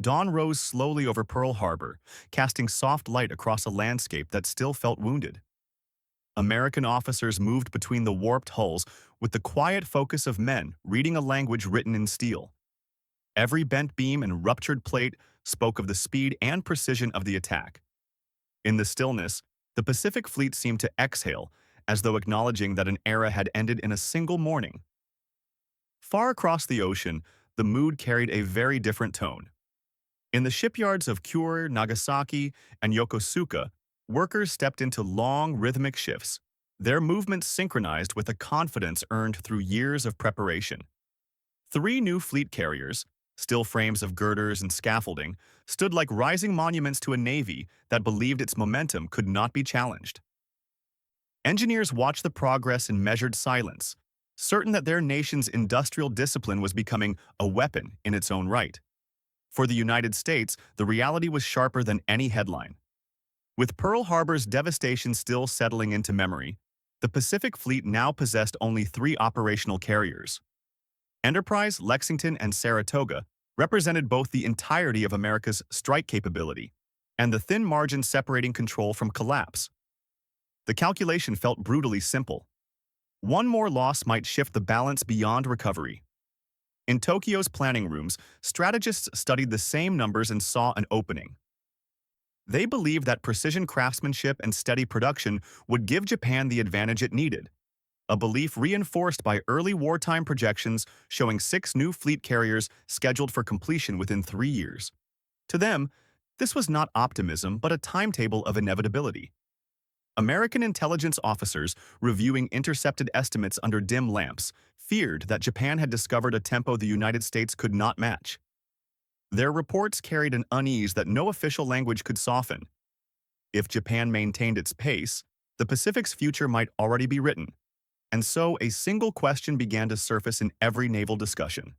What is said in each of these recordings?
dawn rose slowly over Pearl Harbor, casting soft light across a landscape that still felt wounded. American officers moved between the warped hulls with the quiet focus of men reading a language written in steel. Every bent beam and ruptured plate spoke of the speed and precision of the attack. In the stillness, the Pacific Fleet seemed to exhale, as though acknowledging that an era had ended in a single morning. Far across the ocean, the mood carried a very different tone. In the shipyards of Kure, Nagasaki, and Yokosuka, workers stepped into long, rhythmic shifts, their movements synchronized with a confidence earned through years of preparation. Three new fleet carriers, steel frames of girders and scaffolding, stood like rising monuments to a navy that believed its momentum could not be challenged. Engineers watched the progress in measured silence, certain that their nation's industrial discipline was becoming a weapon in its own right. For the United States, the reality was sharper than any headline. With Pearl Harbor's devastation still settling into memory, the Pacific Fleet now possessed only three operational carriers. Enterprise, Lexington, and Saratoga represented both the entirety of America's strike capability and the thin margin separating control from collapse. The calculation felt brutally simple. One more loss might shift the balance beyond recovery. In Tokyo's planning rooms, strategists studied the same numbers and saw an opening. They believed that precision craftsmanship and steady production would give Japan the advantage it needed, a belief reinforced by early wartime projections showing 6 new fleet carriers scheduled for completion within 3 years. To them, this was not optimism but a timetable of inevitability. American intelligence officers, reviewing intercepted estimates under dim lamps, feared that Japan had discovered a tempo the United States could not match. Their reports carried an unease that no official language could soften. If Japan maintained its pace, the Pacific's future might already be written. And so a single question began to surface in every naval discussion.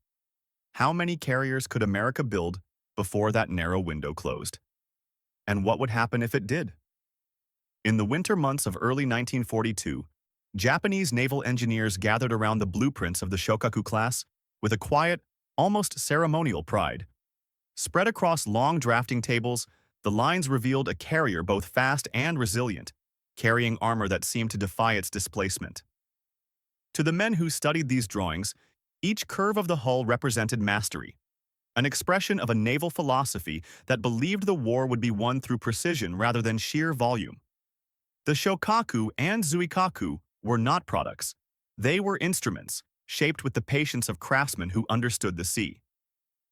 How many carriers could America build before that narrow window closed? And what would happen if it did? In the winter months of early 1942, Japanese naval engineers gathered around the blueprints of the Shokaku class with a quiet, almost ceremonial pride. Spread across long drafting tables, the lines revealed a carrier both fast and resilient, carrying armor that seemed to defy its displacement. To the men who studied these drawings, each curve of the hull represented mastery, an expression of a naval philosophy that believed the war would be won through precision rather than sheer volume. The Shokaku and Zuikaku were not products. They were instruments, shaped with the patience of craftsmen who understood the sea.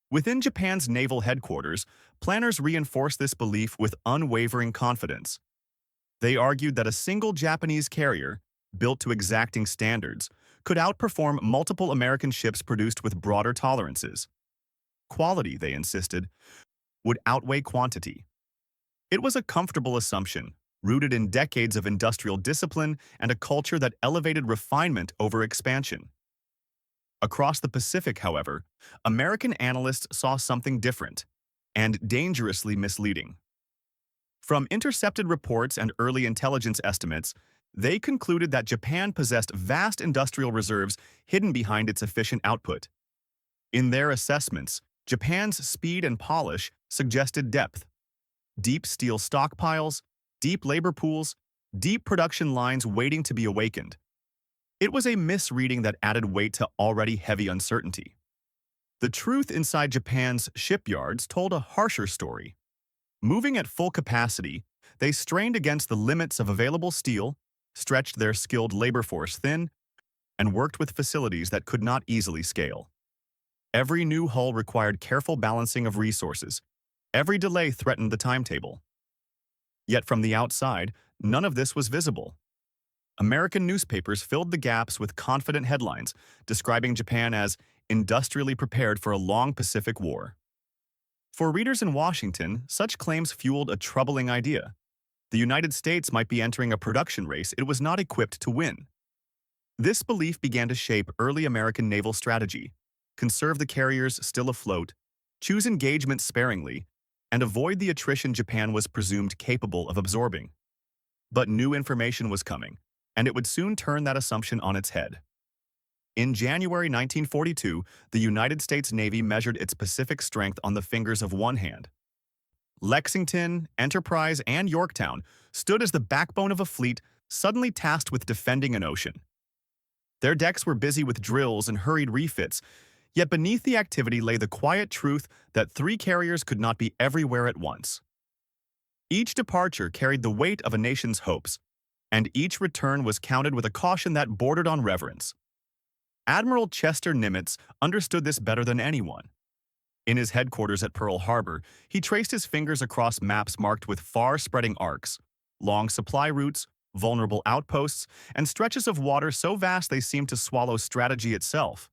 Within Japan's naval headquarters, planners reinforced this belief with unwavering confidence. They argued that a single Japanese carrier, built to exacting standards, could outperform multiple American ships produced with broader tolerances. Quality, they insisted, would outweigh quantity. It was a comfortable assumption, rooted in decades of industrial discipline and a culture that elevated refinement over expansion. Across the Pacific, however, American analysts saw something different and dangerously misleading. From intercepted reports and early intelligence estimates, they concluded that Japan possessed vast industrial reserves hidden behind its efficient output. In their assessments, Japan's speed and polish suggested depth. Deep steel stockpiles, deep labor pools, deep production lines waiting to be awakened. It was a misreading that added weight to already heavy uncertainty. The truth inside Japan's shipyards told a harsher story. Moving at full capacity, they strained against the limits of available steel, stretched their skilled labor force thin, and worked with facilities that could not easily scale. Every new hull required careful balancing of resources. Every delay threatened the timetable. Yet from the outside, none of this was visible. American newspapers filled the gaps with confident headlines describing Japan as industrially prepared for a long Pacific War. For readers in Washington, such claims fueled a troubling idea. The United States might be entering a production race it was not equipped to win. This belief began to shape early American naval strategy: conserve the carriers still afloat, choose engagement sparingly, and avoid the attrition Japan was presumed capable of absorbing. But new information was coming, and it would soon turn that assumption on its head. In January 1942, the United States Navy measured its Pacific strength on the fingers of one hand. Lexington, Enterprise, and Yorktown stood as the backbone of a fleet suddenly tasked with defending an ocean. Their decks were busy with drills and hurried refits, yet beneath the activity lay the quiet truth that three carriers could not be everywhere at once. Each departure carried the weight of a nation's hopes, and each return was counted with a caution that bordered on reverence. Admiral Chester Nimitz understood this better than anyone. In his headquarters at Pearl Harbor, he traced his fingers across maps marked with far-spreading arcs, long supply routes, vulnerable outposts, and stretches of water so vast they seemed to swallow strategy itself.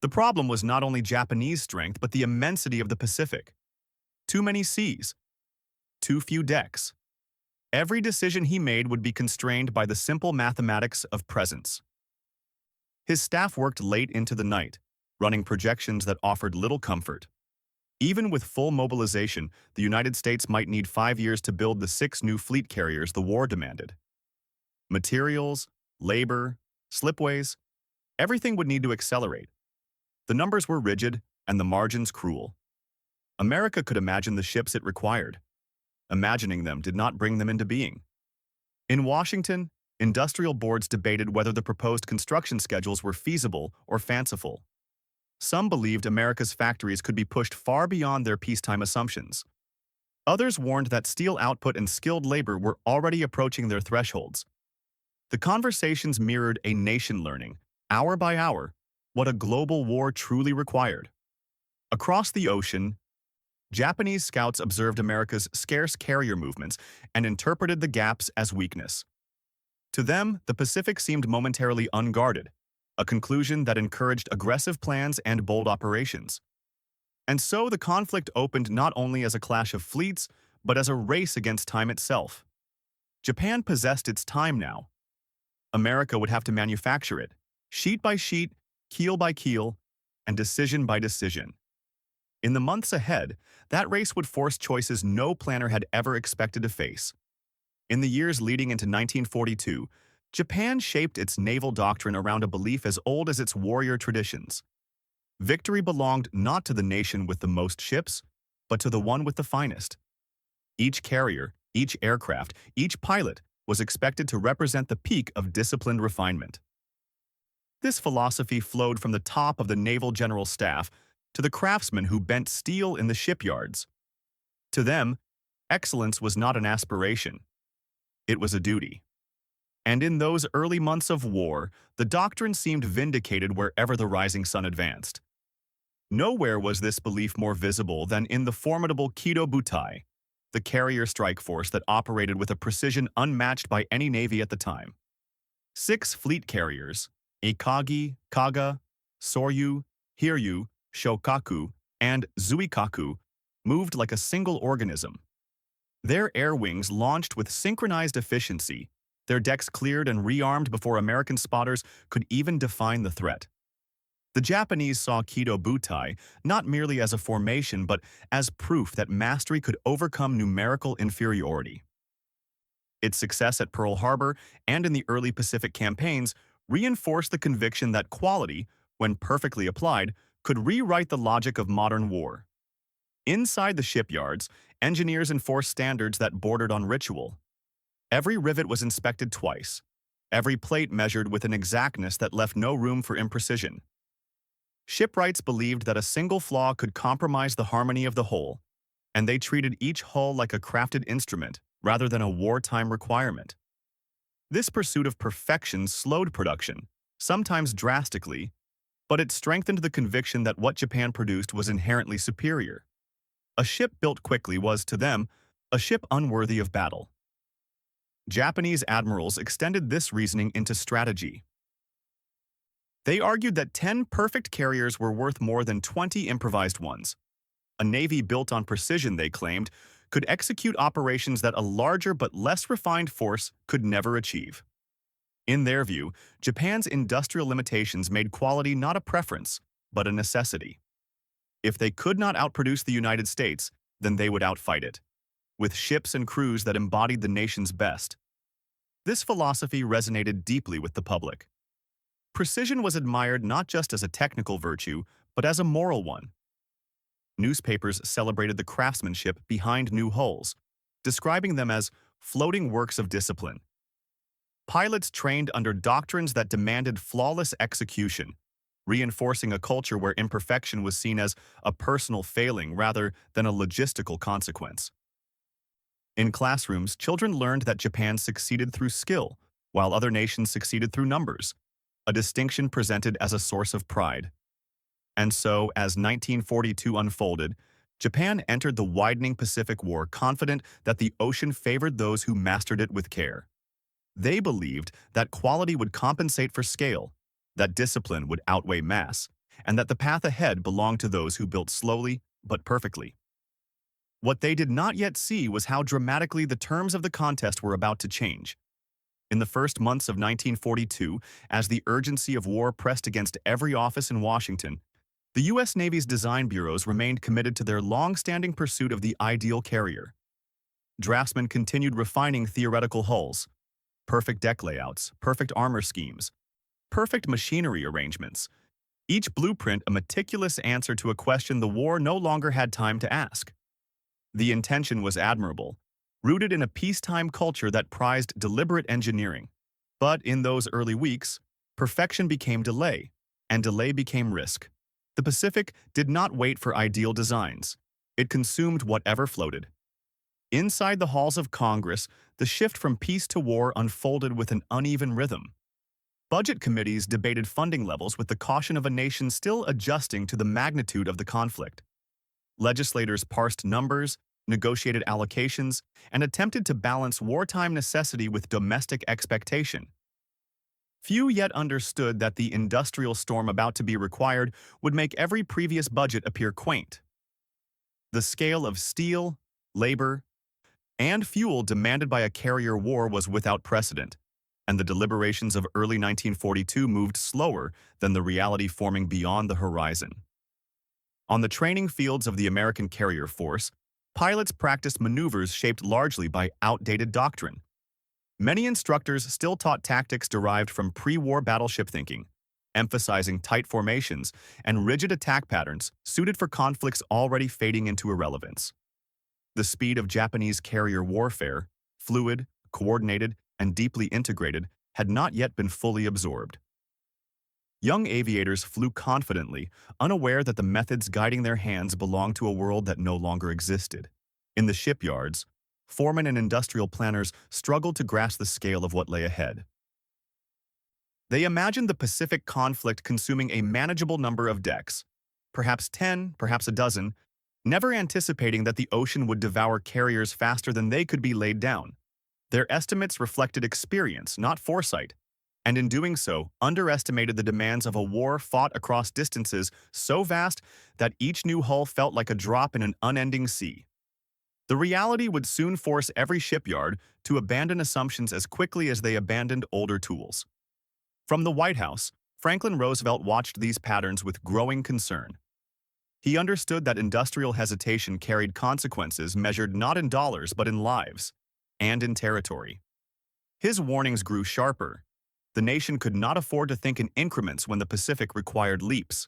The problem was not only Japanese strength, but the immensity of the Pacific. Too many seas, too few decks. Every decision he made would be constrained by the simple mathematics of presence. His staff worked late into the night, running projections that offered little comfort. Even with full mobilization, the United States might need 5 years to build the 6 new fleet carriers the war demanded. Materials, labor, slipways, everything would need to accelerate. The numbers were rigid and the margins cruel. America could imagine the ships it required. Imagining them did not bring them into being. In Washington, industrial boards debated whether the proposed construction schedules were feasible or fanciful. Some believed America's factories could be pushed far beyond their peacetime assumptions. Others warned that steel output and skilled labor were already approaching their thresholds. The conversations mirrored a nation learning, hour by hour, what a global war truly required. Across the ocean, Japanese scouts observed America's scarce carrier movements and interpreted the gaps as weakness. To them, the Pacific seemed momentarily unguarded, a conclusion that encouraged aggressive plans and bold operations. And so the conflict opened not only as a clash of fleets, but as a race against time itself. Japan possessed its time now. America would have to manufacture it, sheet by sheet, keel by keel, and decision by decision. In the months ahead, that race would force choices no planner had ever expected to face. In the years leading into 1942, Japan shaped its naval doctrine around a belief as old as its warrior traditions. Victory belonged not to the nation with the most ships, but to the one with the finest. Each carrier, each aircraft, each pilot was expected to represent the peak of disciplined refinement. This philosophy flowed from the top of the Naval General Staff to the craftsmen who bent steel in the shipyards. To them, excellence was not an aspiration. It was a duty. And in those early months of war, the doctrine seemed vindicated wherever the rising sun advanced. Nowhere was this belief more visible than in the formidable Kido Butai, the carrier strike force that operated with a precision unmatched by any navy at the time. 6 fleet carriers, Akagi, Kaga, Soryu, Hiryu, Shokaku, and Zuikaku, moved like a single organism. Their air wings launched with synchronized efficiency, their decks cleared and rearmed before American spotters could even define the threat. The Japanese saw Kido Butai not merely as a formation but as proof that mastery could overcome numerical inferiority. Its success at Pearl Harbor and in the early Pacific campaigns reinforced the conviction that quality, when perfectly applied, could rewrite the logic of modern war. Inside the shipyards, engineers enforced standards that bordered on ritual. Every rivet was inspected twice, every plate measured with an exactness that left no room for imprecision. Shipwrights believed that a single flaw could compromise the harmony of the whole, and they treated each hull like a crafted instrument rather than a wartime requirement. This pursuit of perfection slowed production, sometimes drastically, but it strengthened the conviction that what Japan produced was inherently superior. A ship built quickly was, to them, a ship unworthy of battle. Japanese admirals extended this reasoning into strategy. They argued that 10 perfect carriers were worth more than 20 improvised ones. A navy built on precision, they claimed, could execute operations that a larger but less refined force could never achieve. In their view, Japan's industrial limitations made quality not a preference, but a necessity. If they could not outproduce the United States, then they would outfight it, with ships and crews that embodied the nation's best. This philosophy resonated deeply with the public. Precision was admired not just as a technical virtue, but as a moral one. Newspapers celebrated the craftsmanship behind new hulls, describing them as floating works of discipline. Pilots trained under doctrines that demanded flawless execution, reinforcing a culture where imperfection was seen as a personal failing rather than a logistical consequence. In classrooms, children learned that Japan succeeded through skill, while other nations succeeded through numbers, a distinction presented as a source of pride. And so, as 1942 unfolded, Japan entered the widening Pacific War confident that the ocean favored those who mastered it with care. They believed that quality would compensate for scale, that discipline would outweigh mass, and that the path ahead belonged to those who built slowly but perfectly. What they did not yet see was how dramatically the terms of the contest were about to change. In the first months of 1942, as the urgency of war pressed against every office in Washington, the U.S. Navy's design bureaus remained committed to their long-standing pursuit of the ideal carrier. Draftsmen continued refining theoretical hulls, perfect deck layouts, perfect armor schemes, perfect machinery arrangements, each blueprint a meticulous answer to a question the war no longer had time to ask. The intention was admirable, rooted in a peacetime culture that prized deliberate engineering. But in those early weeks, perfection became delay, and delay became risk. The Pacific did not wait for ideal designs. It consumed whatever floated. Inside the halls of Congress, the shift from peace to war unfolded with an uneven rhythm. Budget committees debated funding levels with the caution of a nation still adjusting to the magnitude of the conflict. Legislators parsed numbers, negotiated allocations, and attempted to balance wartime necessity with domestic expectation. Few yet understood that the industrial storm about to be required would make every previous budget appear quaint. The scale of steel, labor, and fuel demanded by a carrier war was without precedent, and the deliberations of early 1942 moved slower than the reality forming beyond the horizon. On the training fields of the American carrier force, pilots practiced maneuvers shaped largely by outdated doctrine. Many instructors still taught tactics derived from pre-war battleship thinking, emphasizing tight formations and rigid attack patterns suited for conflicts already fading into irrelevance. The speed of Japanese carrier warfare, fluid, coordinated, and deeply integrated, had not yet been fully absorbed. Young aviators flew confidently, unaware that the methods guiding their hands belonged to a world that no longer existed. In the shipyards, foremen and industrial planners struggled to grasp the scale of what lay ahead. They imagined the Pacific conflict consuming a manageable number of decks, perhaps 10, perhaps a dozen, never anticipating that the ocean would devour carriers faster than they could be laid down. Their estimates reflected experience, not foresight, and in doing so, underestimated the demands of a war fought across distances so vast that each new hull felt like a drop in an unending sea. The reality would soon force every shipyard to abandon assumptions as quickly as they abandoned older tools. From the White House, Franklin Roosevelt watched these patterns with growing concern. He understood that industrial hesitation carried consequences measured not in dollars but in lives, and in territory. His warnings grew sharper. The nation could not afford to think in increments when the Pacific required leaps.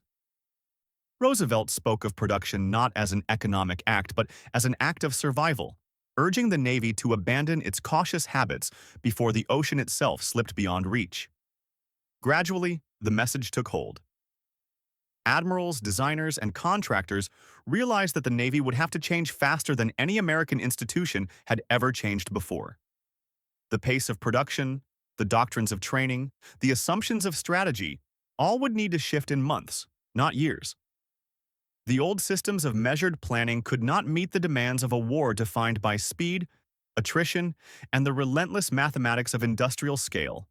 Roosevelt spoke of production not as an economic act, but as an act of survival, urging the Navy to abandon its cautious habits before the ocean itself slipped beyond reach. Gradually, the message took hold. Admirals, designers, and contractors realized that the Navy would have to change faster than any American institution had ever changed before. The pace of production, the doctrines of training, the assumptions of strategy, all would need to shift in months, not years. The old systems of measured planning could not meet the demands of a war defined by speed, attrition, and the relentless mathematics of industrial scale.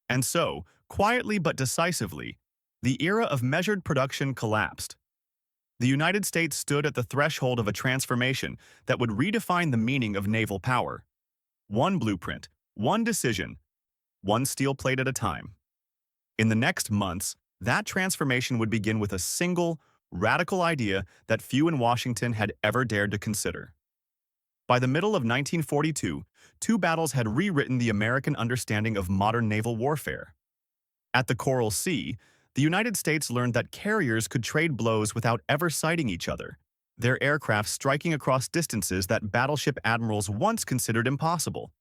And so, quietly but decisively, the era of measured production collapsed. The United States stood at the threshold of a transformation that would redefine the meaning of naval power. One blueprint, one decision, one steel plate at a time. In the next months, that transformation would begin with a single, radical idea that few in Washington had ever dared to consider. By the middle of 1942, two battles had rewritten the American understanding of modern naval warfare. At the Coral Sea, the United States learned that carriers could trade blows without ever sighting each other, their aircraft striking across distances that battleship admirals once considered impossible.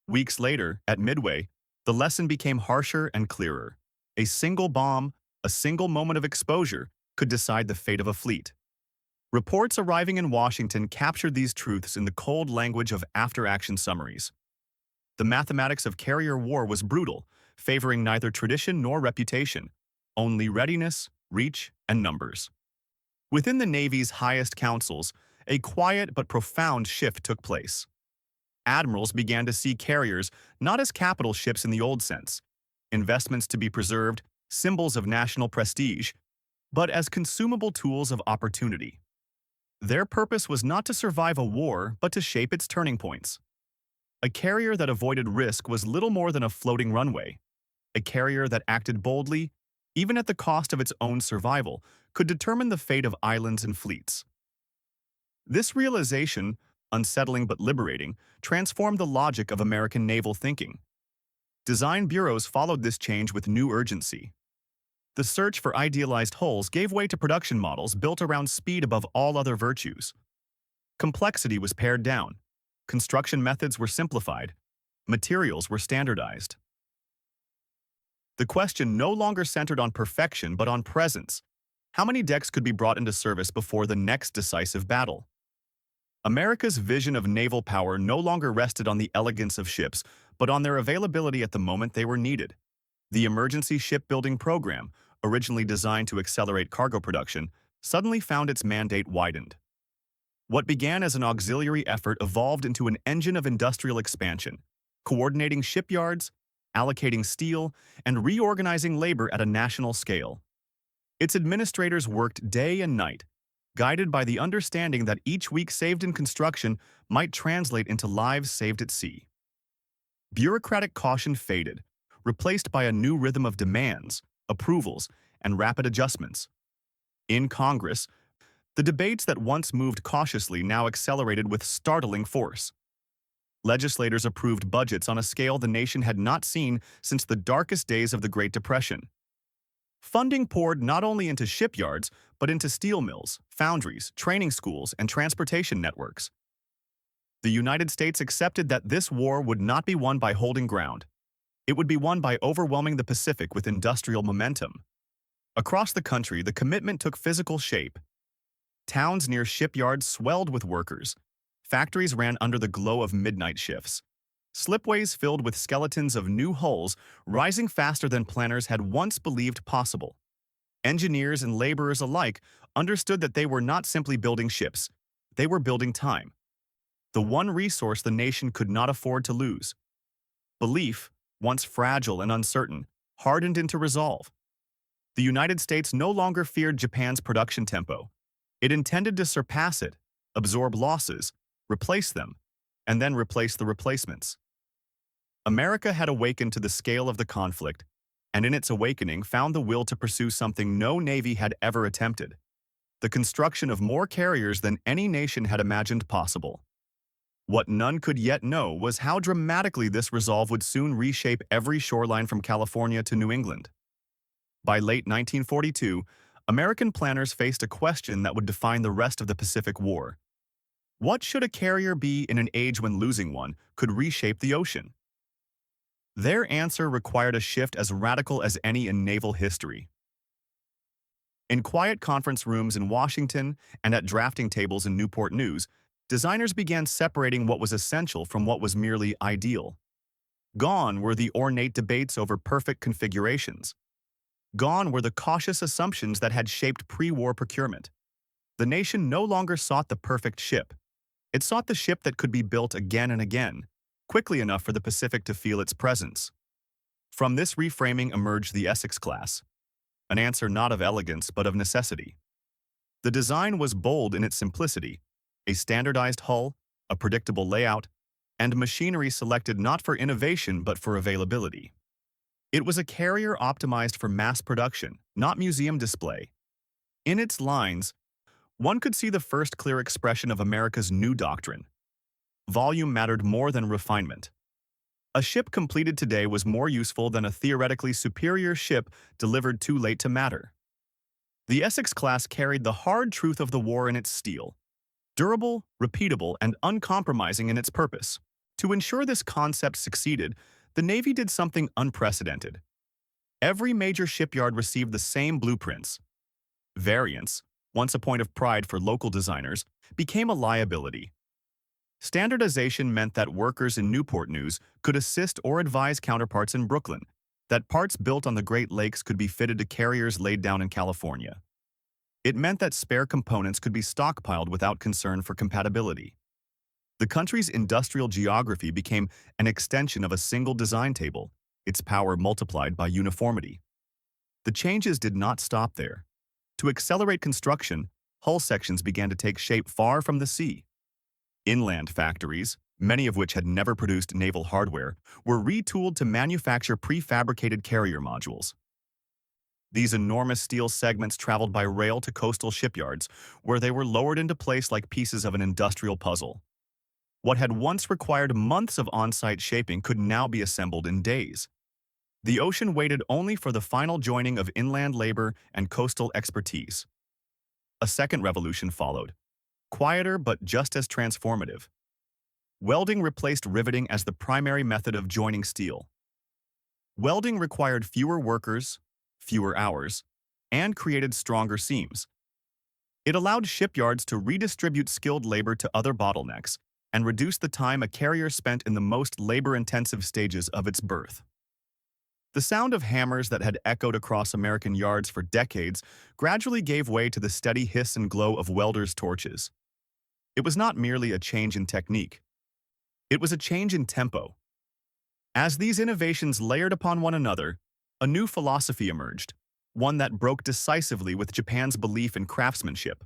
Weeks later, at Midway, the lesson became harsher and clearer. A single bomb, a single moment of exposure, could decide the fate of a fleet. Reports arriving in Washington captured these truths in the cold language of after-action summaries. The mathematics of carrier war was brutal, favoring neither tradition nor reputation, only readiness, reach, and numbers. Within the Navy's highest councils, a quiet but profound shift took place. Admirals began to see carriers not as capital ships in the old sense, investments to be preserved, symbols of national prestige, but as consumable tools of opportunity. Their purpose was not to survive a war, but to shape its turning points. A carrier that avoided risk was little more than a floating runway. A carrier that acted boldly, even at the cost of its own survival, could determine the fate of islands and fleets. This realization, unsettling but liberating, transformed the logic of American naval thinking. Design bureaus followed this change with new urgency. The search for idealized hulls gave way to production models built around speed above all other virtues. Complexity was pared down. Construction methods were simplified. Materials were standardized. The question no longer centered on perfection but on presence. How many decks could be brought into service before the next decisive battle? America's vision of naval power no longer rested on the elegance of ships, but on their availability at the moment they were needed. The Emergency Shipbuilding Program, originally designed to accelerate cargo production, suddenly found its mandate widened. What began as an auxiliary effort evolved into an engine of industrial expansion, coordinating shipyards, allocating steel, and reorganizing labor at a national scale. Its administrators worked day and night, guided by the understanding that each week saved in construction might translate into lives saved at sea. Bureaucratic caution faded, replaced by a new rhythm of demands, approvals, and rapid adjustments. In Congress, the debates that once moved cautiously now accelerated with startling force. Legislators approved budgets on a scale the nation had not seen since the darkest days of the Great Depression. Funding poured not only into shipyards, but into steel mills, foundries, training schools, and transportation networks. The United States accepted that this war would not be won by holding ground. It would be won by overwhelming the Pacific with industrial momentum. Across the country, the commitment took physical shape. Towns near shipyards swelled with workers. Factories ran under the glow of midnight shifts. Slipways filled with skeletons of new hulls, rising faster than planners had once believed possible. Engineers and laborers alike understood that they were not simply building ships. They were building time. The one resource the nation could not afford to lose. Belief, once fragile and uncertain, hardened into resolve. The United States no longer feared Japan's production tempo. It intended to surpass it, absorb losses, replace them, and then replace the replacements. America had awakened to the scale of the conflict, and in its awakening found the will to pursue something no navy had ever attempted: the construction of more carriers than any nation had imagined possible. What none could yet know was how dramatically this resolve would soon reshape every shoreline from California to New England. By late 1942, American planners faced a question that would define the rest of the Pacific War. What should a carrier be in an age when losing one could reshape the ocean? Their answer required a shift as radical as any in naval history. In quiet conference rooms in Washington and at drafting tables in Newport News, designers began separating what was essential from what was merely ideal. Gone were the ornate debates over perfect configurations. Gone were the cautious assumptions that had shaped pre-war procurement. The nation no longer sought the perfect ship. It sought the ship that could be built again and again, quickly enough for the Pacific to feel its presence. From this reframing emerged the Essex class, an answer not of elegance but of necessity. The design was bold in its simplicity: a standardized hull, a predictable layout, and machinery selected not for innovation but for availability. It was a carrier optimized for mass production, not museum display. In its lines, one could see the first clear expression of America's new doctrine. Volume mattered more than refinement. A ship completed today was more useful than a theoretically superior ship delivered too late to matter. The Essex class carried the hard truth of the war in its steel, durable, repeatable, and uncompromising in its purpose. To ensure this concept succeeded, the Navy did something unprecedented. Every major shipyard received the same blueprints. Variants, once a point of pride for local designers, became a liability. Standardization meant that workers in Newport News could assist or advise counterparts in Brooklyn, that parts built on the Great Lakes could be fitted to carriers laid down in California. It meant that spare components could be stockpiled without concern for compatibility. The country's industrial geography became an extension of a single design table, its power multiplied by uniformity. The changes did not stop there. To accelerate construction, hull sections began to take shape far from the sea. Inland factories, many of which had never produced naval hardware, were retooled to manufacture prefabricated carrier modules. These enormous steel segments traveled by rail to coastal shipyards, where they were lowered into place like pieces of an industrial puzzle. What had once required months of on-site shaping could now be assembled in days. The ocean waited only for the final joining of inland labor and coastal expertise. A second revolution followed, quieter but just as transformative. Welding replaced riveting as the primary method of joining steel. Welding required fewer workers, fewer hours, and created stronger seams. It allowed shipyards to redistribute skilled labor to other bottlenecks and reduce the time a carrier spent in the most labor-intensive stages of its birth. The sound of hammers that had echoed across American yards for decades gradually gave way to the steady hiss and glow of welders' torches. It was not merely a change in technique. It was a change in tempo. As these innovations layered upon one another, a new philosophy emerged, one that broke decisively with Japan's belief in craftsmanship.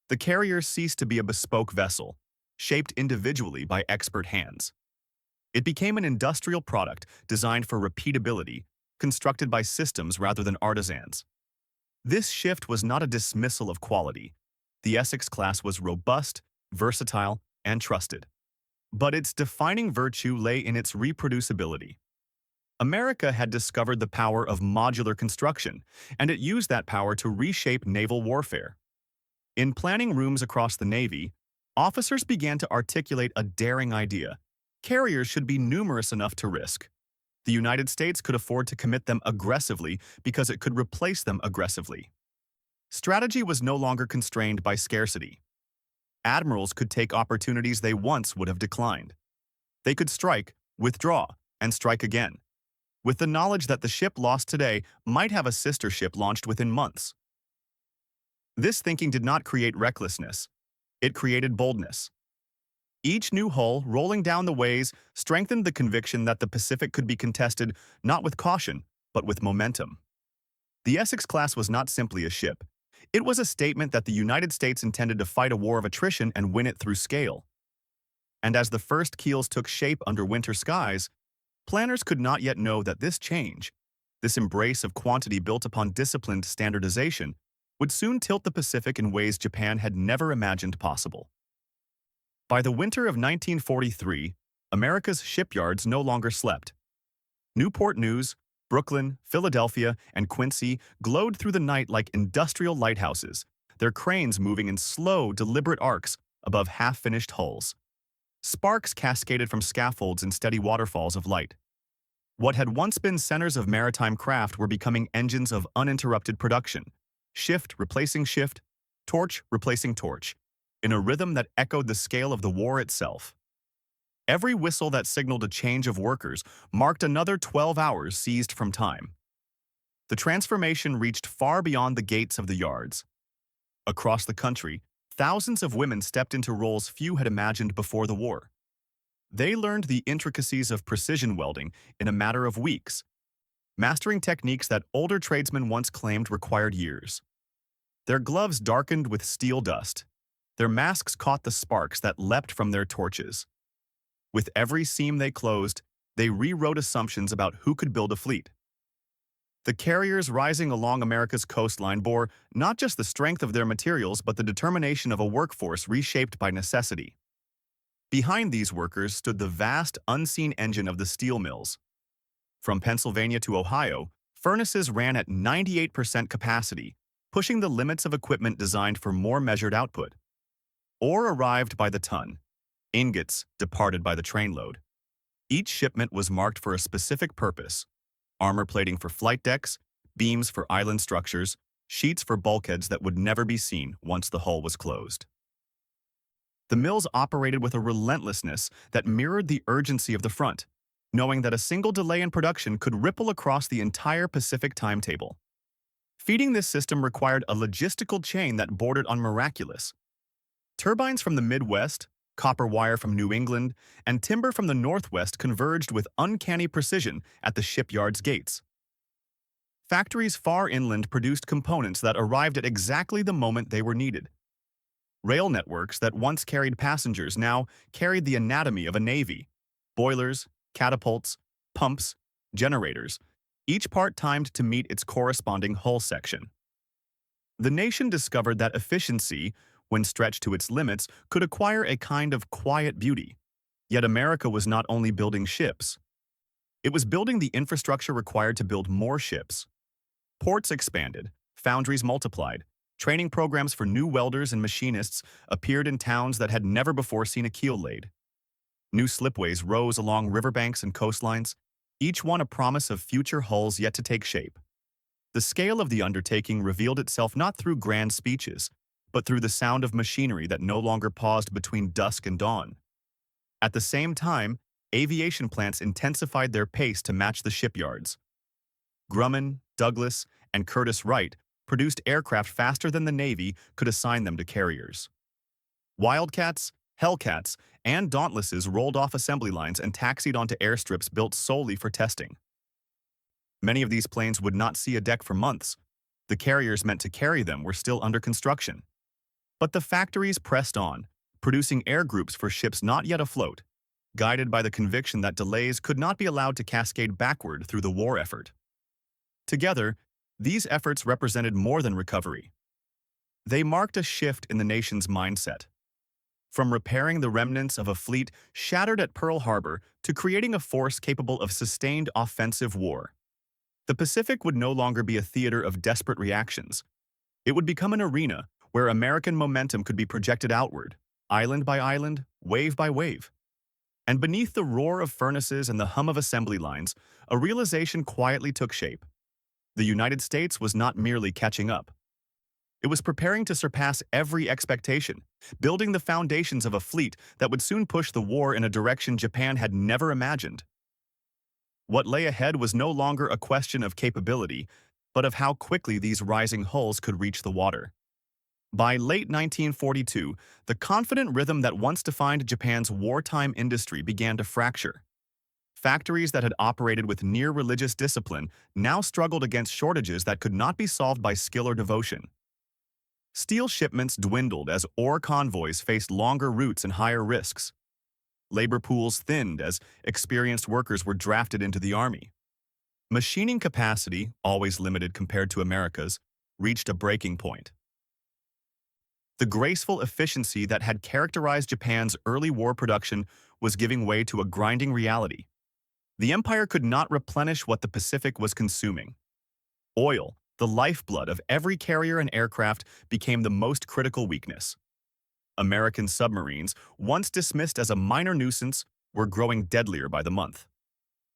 The carrier ceased to be a bespoke vessel, shaped individually by expert hands. It became an industrial product designed for repeatability, constructed by systems rather than artisans. This shift was not a dismissal of quality. The Essex class was robust, versatile, and trusted. But its defining virtue lay in its reproducibility. America had discovered the power of modular construction, and it used that power to reshape naval warfare. In planning rooms across the Navy, officers began to articulate a daring idea. Carriers should be numerous enough to risk. The United States could afford to commit them aggressively because it could replace them aggressively. Strategy was no longer constrained by scarcity. Admirals could take opportunities they once would have declined. They could strike, withdraw, and strike again, with the knowledge that the ship lost today might have a sister ship launched within months. This thinking did not create recklessness. It created boldness. Each new hull rolling down the ways strengthened the conviction that the Pacific could be contested not with caution, but with momentum. The Essex class was not simply a ship. It was a statement that the United States intended to fight a war of attrition and win it through scale. And as the first keels took shape under winter skies, planners could not yet know that this change, this embrace of quantity built upon disciplined standardization, would soon tilt the Pacific in ways Japan had never imagined possible. By the winter of 1943, America's shipyards no longer slept. Newport News, Brooklyn, Philadelphia, and Quincy glowed through the night like industrial lighthouses, their cranes moving in slow, deliberate arcs above half-finished hulls. Sparks cascaded from scaffolds in steady waterfalls of light. What had once been centers of maritime craft were becoming engines of uninterrupted production, shift replacing shift, torch replacing torch, in a rhythm that echoed the scale of the war itself. Every whistle that signaled a change of workers marked another 12 hours seized from time. The transformation reached far beyond the gates of the yards. Across the country, thousands of women stepped into roles few had imagined before the war. They learned the intricacies of precision welding in a matter of weeks, mastering techniques that older tradesmen once claimed required years. Their gloves darkened with steel dust. Their masks caught the sparks that leapt from their torches. With every seam they closed, they rewrote assumptions about who could build a fleet. The carriers rising along America's coastline bore not just the strength of their materials but the determination of a workforce reshaped by necessity. Behind these workers stood the vast, unseen engine of the steel mills. From Pennsylvania to Ohio, furnaces ran at 98% capacity, pushing the limits of equipment designed for more measured output. Ore arrived by the ton. Ingots departed by the trainload. Each shipment was marked for a specific purpose: armor plating for flight decks, beams for island structures, sheets for bulkheads that would never be seen once the hull was closed. The mills operated with a relentlessness that mirrored the urgency of the front, knowing that a single delay in production could ripple across the entire Pacific timetable. Feeding this system required a logistical chain that bordered on miraculous. Turbines from the Midwest, copper wire from New England, and timber from the Northwest converged with uncanny precision at the shipyard's gates. Factories far inland produced components that arrived at exactly the moment they were needed. Rail networks that once carried passengers now carried the anatomy of a navy: boilers, catapults, pumps, generators, each part timed to meet its corresponding hull section. The nation discovered that efficiency, when stretched to its limits, could acquire a kind of quiet beauty. Yet America was not only building ships. It was building the infrastructure required to build more ships. Ports expanded, foundries multiplied, training programs for new welders and machinists appeared in towns that had never before seen a keel laid. New slipways rose along riverbanks and coastlines, each one a promise of future hulls yet to take shape. The scale of the undertaking revealed itself not through grand speeches, but through the sound of machinery that no longer paused between dusk and dawn. At the same time, aviation plants intensified their pace to match the shipyards. Grumman, Douglas, and Curtiss Wright produced aircraft faster than the Navy could assign them to carriers. Wildcats, Hellcats, and Dauntlesses rolled off assembly lines and taxied onto airstrips built solely for testing. Many of these planes would not see a deck for months. The carriers meant to carry them were still under construction. But the factories pressed on, producing air groups for ships not yet afloat, guided by the conviction that delays could not be allowed to cascade backward through the war effort. Together, these efforts represented more than recovery. They marked a shift in the nation's mindset. From repairing the remnants of a fleet shattered at Pearl Harbor to creating a force capable of sustained offensive war, the Pacific would no longer be a theater of desperate reactions. It would become an arena where American momentum could be projected outward, island by island, wave by wave. And beneath the roar of furnaces and the hum of assembly lines, a realization quietly took shape. The United States was not merely catching up. It was preparing to surpass every expectation, building the foundations of a fleet that would soon push the war in a direction Japan had never imagined. What lay ahead was no longer a question of capability, but of how quickly these rising hulls could reach the water. By late 1942, the confident rhythm that once defined Japan's wartime industry began to fracture. Factories that had operated with near-religious discipline now struggled against shortages that could not be solved by skill or devotion. Steel shipments dwindled as ore convoys faced longer routes and higher risks. Labor pools thinned as experienced workers were drafted into the army. Machining capacity, always limited compared to America's, reached a breaking point. The graceful efficiency that had characterized Japan's early war production was giving way to a grinding reality. The empire could not replenish what the Pacific was consuming. Oil, the lifeblood of every carrier and aircraft, became the most critical weakness. American submarines, once dismissed as a minor nuisance, were growing deadlier by the month.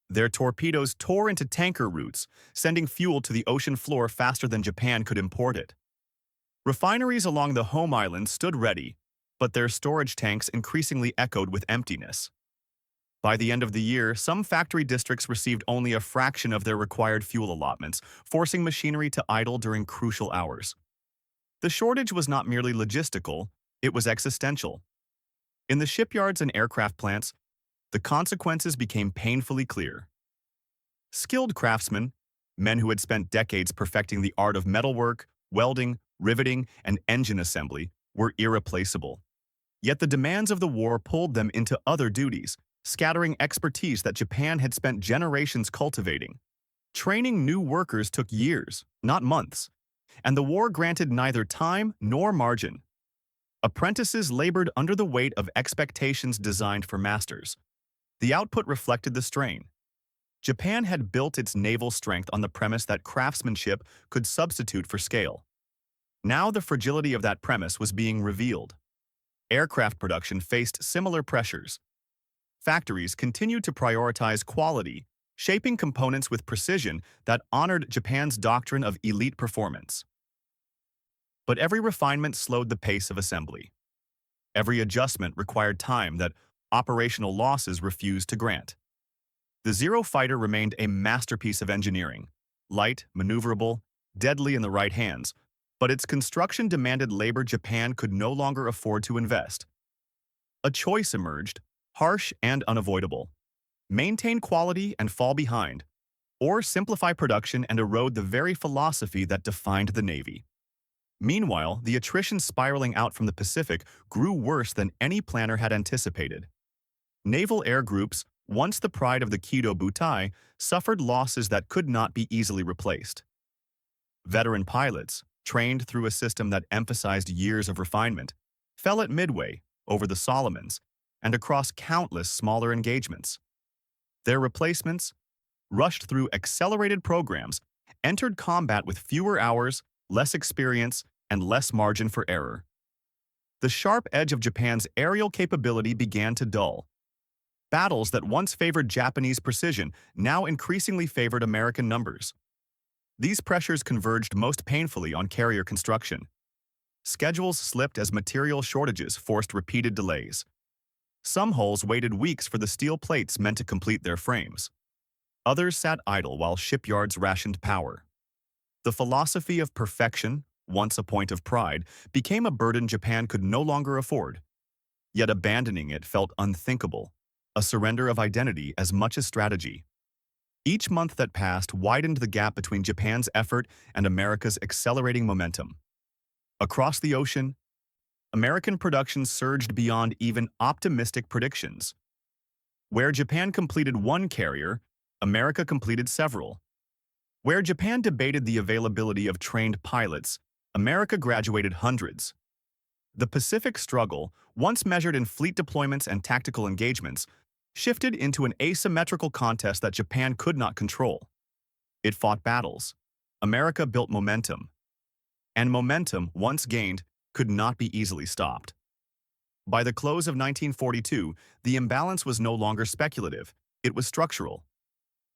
Their torpedoes tore into tanker routes, sending fuel to the ocean floor faster than Japan could import it. Refineries along the home island stood ready, but their storage tanks increasingly echoed with emptiness. By the end of the year, some factory districts received only a fraction of their required fuel allotments, forcing machinery to idle during crucial hours. The shortage was not merely logistical, it was existential. In the shipyards and aircraft plants, the consequences became painfully clear. Skilled craftsmen, men who had spent decades perfecting the art of metalwork, welding, riveting, and engine assembly, were irreplaceable. Yet the demands of the war pulled them into other duties, scattering expertise that Japan had spent generations cultivating. Training new workers took years, not months, and the war granted neither time nor margin. Apprentices labored under the weight of expectations designed for masters. The output reflected the strain. Japan had built its naval strength on the premise that craftsmanship could substitute for scale. Now the fragility of that premise was being revealed. Aircraft production faced similar pressures. Factories continued to prioritize quality, shaping components with precision that honored Japan's doctrine of elite performance. But every refinement slowed the pace of assembly. Every adjustment required time that operational losses refused to grant. The Zero fighter remained a masterpiece of engineering, light, maneuverable, deadly in the right hands, but its construction demanded labor Japan could no longer afford to invest. A choice emerged, harsh and unavoidable. Maintain quality and fall behind, or simplify production and erode the very philosophy that defined the Navy. Meanwhile, the attrition spiraling out from the Pacific grew worse than any planner had anticipated. Naval air groups, once the pride of the Kido Butai, suffered losses that could not be easily replaced. Veteran pilots, trained through a system that emphasized years of refinement, fell at midway, over the Solomons, and across countless smaller engagements. Their replacements, rushed through accelerated programs, entered combat with fewer hours, less experience, and less margin for error. The sharp edge of Japan's aerial capability began to dull. Battles that once favored Japanese precision now increasingly favored American numbers. These pressures converged most painfully on carrier construction. Schedules slipped as material shortages forced repeated delays. Some hulls waited weeks for the steel plates meant to complete their frames. Others sat idle while shipyards rationed power. The philosophy of perfection, once a point of pride, became a burden Japan could no longer afford. Yet abandoning it felt unthinkable, a surrender of identity as much as strategy. Each month that passed widened the gap between Japan's effort and America's accelerating momentum. Across the ocean, American production surged beyond even optimistic predictions. Where Japan completed one carrier, America completed several. Where Japan debated the availability of trained pilots, America graduated hundreds. The Pacific struggle, once measured in fleet deployments and tactical engagements, shifted into an asymmetrical contest that Japan could not control. It fought battles. America built momentum. And momentum, once gained, could not be easily stopped. By the close of 1942, the imbalance was no longer speculative, it was structural.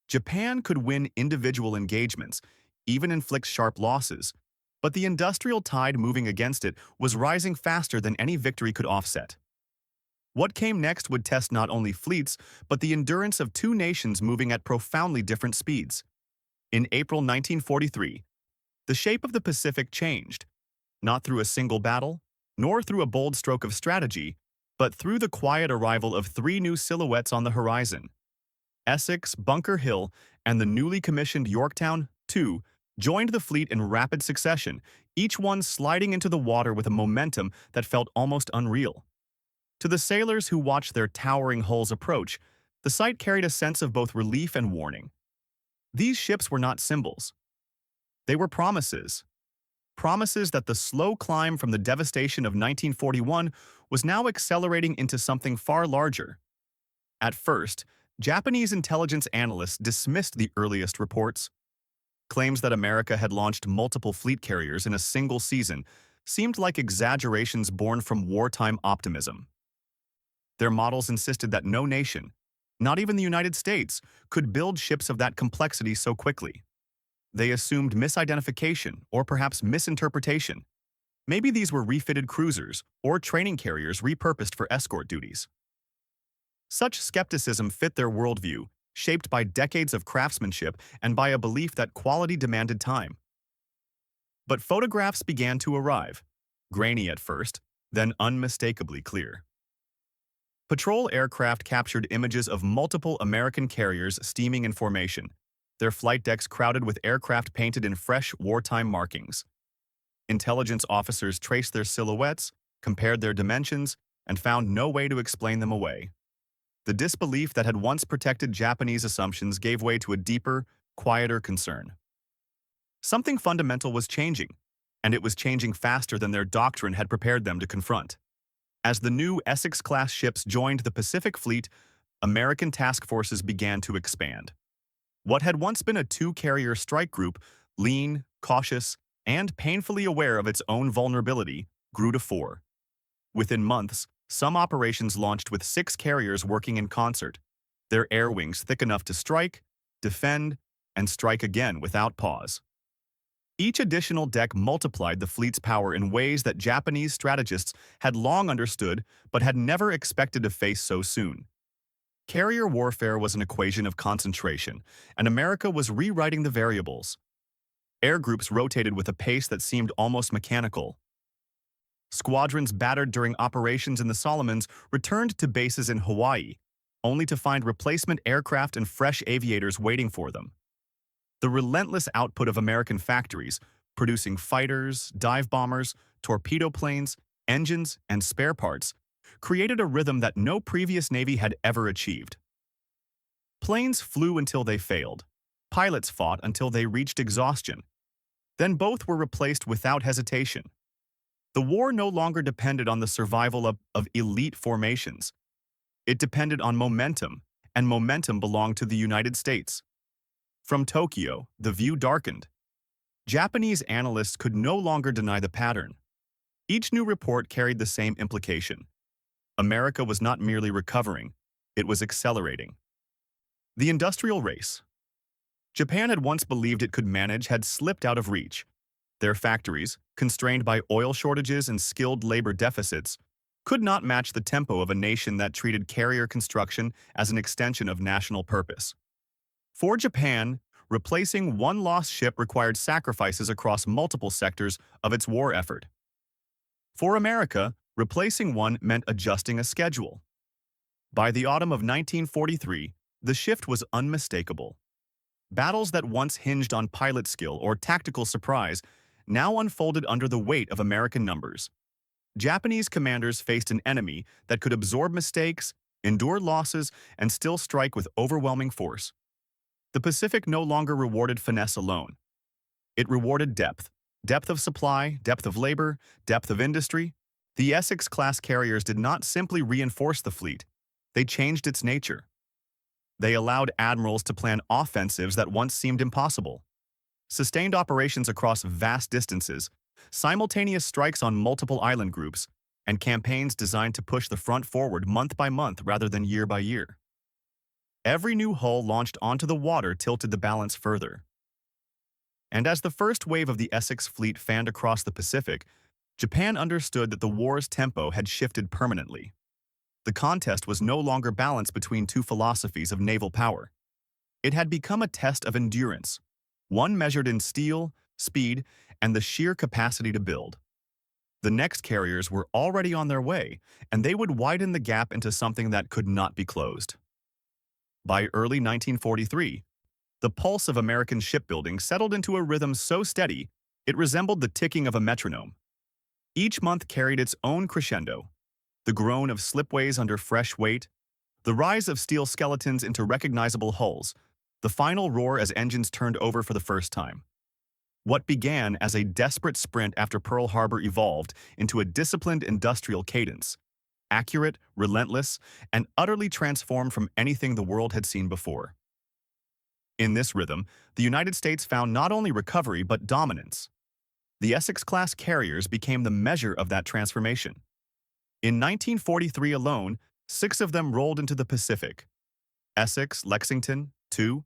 Japan could win individual engagements, even inflict sharp losses, but the industrial tide moving against it was rising faster than any victory could offset. What came next would test not only fleets, but the endurance of two nations moving at profoundly different speeds. In April 1943, the shape of the Pacific changed, not through a single battle, nor through a bold stroke of strategy, but through the quiet arrival of three new silhouettes on the horizon. Essex, Bunker Hill, and the newly commissioned Yorktown, II, joined the fleet in rapid succession, each one sliding into the water with a momentum that felt almost unreal. To the sailors who watched their towering hulls approach, the sight carried a sense of both relief and warning. These ships were not symbols. They were promises. Promises that the slow climb from the devastation of 1941 was now accelerating into something far larger. At first, Japanese intelligence analysts dismissed the earliest reports. Claims that America had launched multiple fleet carriers in a single season seemed like exaggerations born from wartime optimism. Their models insisted that no nation, not even the United States, could build ships of that complexity so quickly. They assumed misidentification or perhaps misinterpretation. Maybe these were refitted cruisers or training carriers repurposed for escort duties. Such skepticism fit their worldview, shaped by decades of craftsmanship and by a belief that quality demanded time. But photographs began to arrive, grainy at first, then unmistakably clear. Patrol aircraft captured images of multiple American carriers steaming in formation, their flight decks crowded with aircraft painted in fresh wartime markings. Intelligence officers traced their silhouettes, compared their dimensions, and found no way to explain them away. The disbelief that had once protected Japanese assumptions gave way to a deeper, quieter concern. Something fundamental was changing, and it was changing faster than their doctrine had prepared them to confront. As the new Essex-class ships joined the Pacific Fleet, American task forces began to expand. What had once been a two-carrier strike group, lean, cautious, and painfully aware of its own vulnerability, grew to four. Within months, some operations launched with 6 carriers working in concert, their air wings thick enough to strike, defend, and strike again without pause. Each additional deck multiplied the fleet's power in ways that Japanese strategists had long understood but had never expected to face so soon. Carrier warfare was an equation of concentration, and America was rewriting the variables. Air groups rotated with a pace that seemed almost mechanical. Squadrons battered during operations in the Solomons returned to bases in Hawaii, only to find replacement aircraft and fresh aviators waiting for them. The relentless output of American factories, producing fighters, dive bombers, torpedo planes, engines, and spare parts, created a rhythm that no previous Navy had ever achieved. Planes flew until they failed. Pilots fought until they reached exhaustion. Then both were replaced without hesitation. The war no longer depended on the survival of elite formations. It depended on momentum, and momentum belonged to the United States. From Tokyo, the view darkened. Japanese analysts could no longer deny the pattern. Each new report carried the same implication. America was not merely recovering, it was accelerating. The industrial race. Japan had once believed it could manage had slipped out of reach. Their factories, constrained by oil shortages and skilled labor deficits, could not match the tempo of a nation that treated carrier construction as an extension of national purpose. For Japan, replacing one lost ship required sacrifices across multiple sectors of its war effort. For America, replacing one meant adjusting a schedule. By the autumn of 1943, the shift was unmistakable. Battles that once hinged on pilot skill or tactical surprise now unfolded under the weight of American numbers. Japanese commanders faced an enemy that could absorb mistakes, endure losses, and still strike with overwhelming force. The Pacific no longer rewarded finesse alone. It rewarded depth. Depth of supply, depth of labor, depth of industry. The Essex-class carriers did not simply reinforce the fleet. They changed its nature. They allowed admirals to plan offensives that once seemed impossible. Sustained operations across vast distances, simultaneous strikes on multiple island groups, and campaigns designed to push the front forward month by month rather than year by year. Every new hull launched onto the water tilted the balance further. And as the first wave of the Essex fleet fanned across the Pacific, Japan understood that the war's tempo had shifted permanently. The contest was no longer balanced between two philosophies of naval power. It had become a test of endurance, one measured in steel, speed, and the sheer capacity to build. The next carriers were already on their way, and they would widen the gap into something that could not be closed. By early 1943, the pulse of American shipbuilding settled into a rhythm so steady it resembled the ticking of a metronome. Each month carried its own crescendo, the groan of slipways under fresh weight, the rise of steel skeletons into recognizable hulls, the final roar as engines turned over for the first time. What began as a desperate sprint after Pearl Harbor evolved into a disciplined industrial cadence, accurate, relentless, and utterly transformed from anything the world had seen before. In this rhythm, the United States found not only recovery but dominance. The Essex-class carriers became the measure of that transformation. In 1943 alone, 6 of them rolled into the Pacific: Essex, Lexington, II,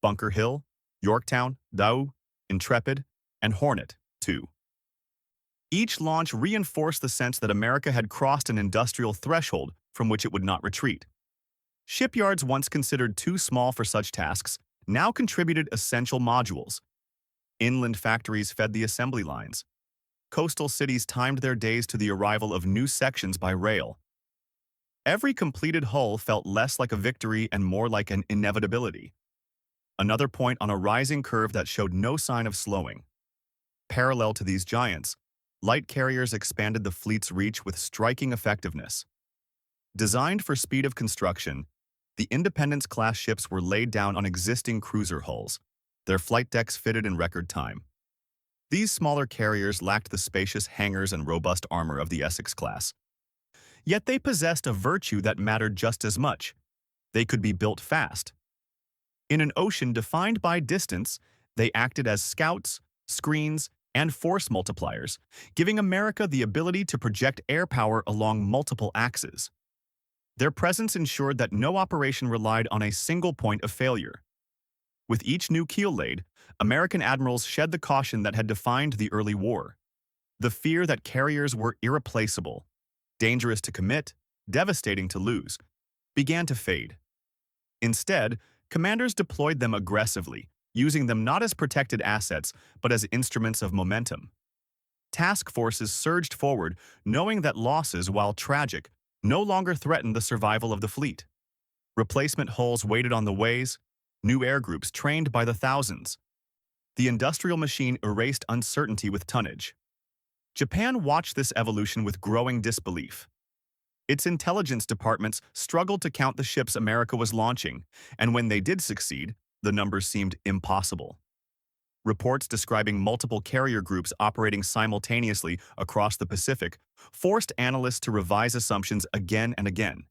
Bunker Hill, Yorktown, Dau, Intrepid, and Hornet, II. Each launch reinforced the sense that America had crossed an industrial threshold from which it would not retreat. Shipyards once considered too small for such tasks now contributed essential modules. Inland factories fed the assembly lines. Coastal cities timed their days to the arrival of new sections by rail. Every completed hull felt less like a victory and more like an inevitability. Another point on a rising curve that showed no sign of slowing. Parallel to these giants, light carriers expanded the fleet's reach with striking effectiveness. Designed for speed of construction, the Independence-class ships were laid down on existing cruiser hulls, their flight decks fitted in record time. These smaller carriers lacked the spacious hangars and robust armor of the Essex class. Yet they possessed a virtue that mattered just as much. They could be built fast. In an ocean defined by distance, they acted as scouts, screens, and force multipliers, giving America the ability to project air power along multiple axes. Their presence ensured that no operation relied on a single point of failure. With each new keel laid, American admirals shed the caution that had defined the early war. The fear that carriers were irreplaceable, dangerous to commit, devastating to lose, began to fade. Instead, commanders deployed them aggressively, using them not as protected assets, but as instruments of momentum. Task forces surged forward, knowing that losses, while tragic, no longer threatened the survival of the fleet. Replacement hulls waited on the ways, new air groups trained by the thousands. The industrial machine erased uncertainty with tonnage. Japan watched this evolution with growing disbelief. Its intelligence departments struggled to count the ships America was launching, and when they did succeed, the numbers seemed impossible. Reports describing multiple carrier groups operating simultaneously across the Pacific forced analysts to revise assumptions again and again.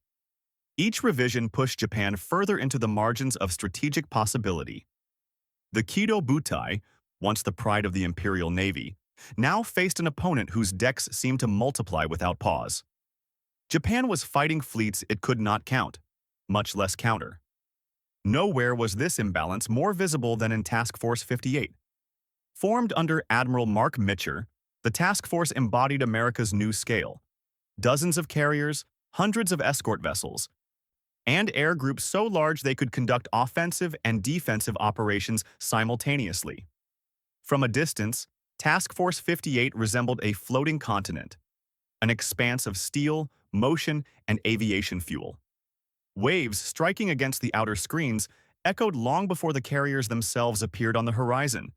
Each revision pushed Japan further into the margins of strategic possibility. The Kido Butai, once the pride of the Imperial Navy, now faced an opponent whose decks seemed to multiply without pause. Japan was fighting fleets it could not count, much less counter. Nowhere was this imbalance more visible than in Task Force 58. Formed under Admiral Mark Mitcher, the task force embodied America's new scale. Dozens of carriers, hundreds of escort vessels, and air groups so large they could conduct offensive and defensive operations simultaneously. From a distance, Task Force 58 resembled a floating continent, an expanse of steel, motion, and aviation fuel. Waves striking against the outer screens echoed long before the carriers themselves appeared on the horizon.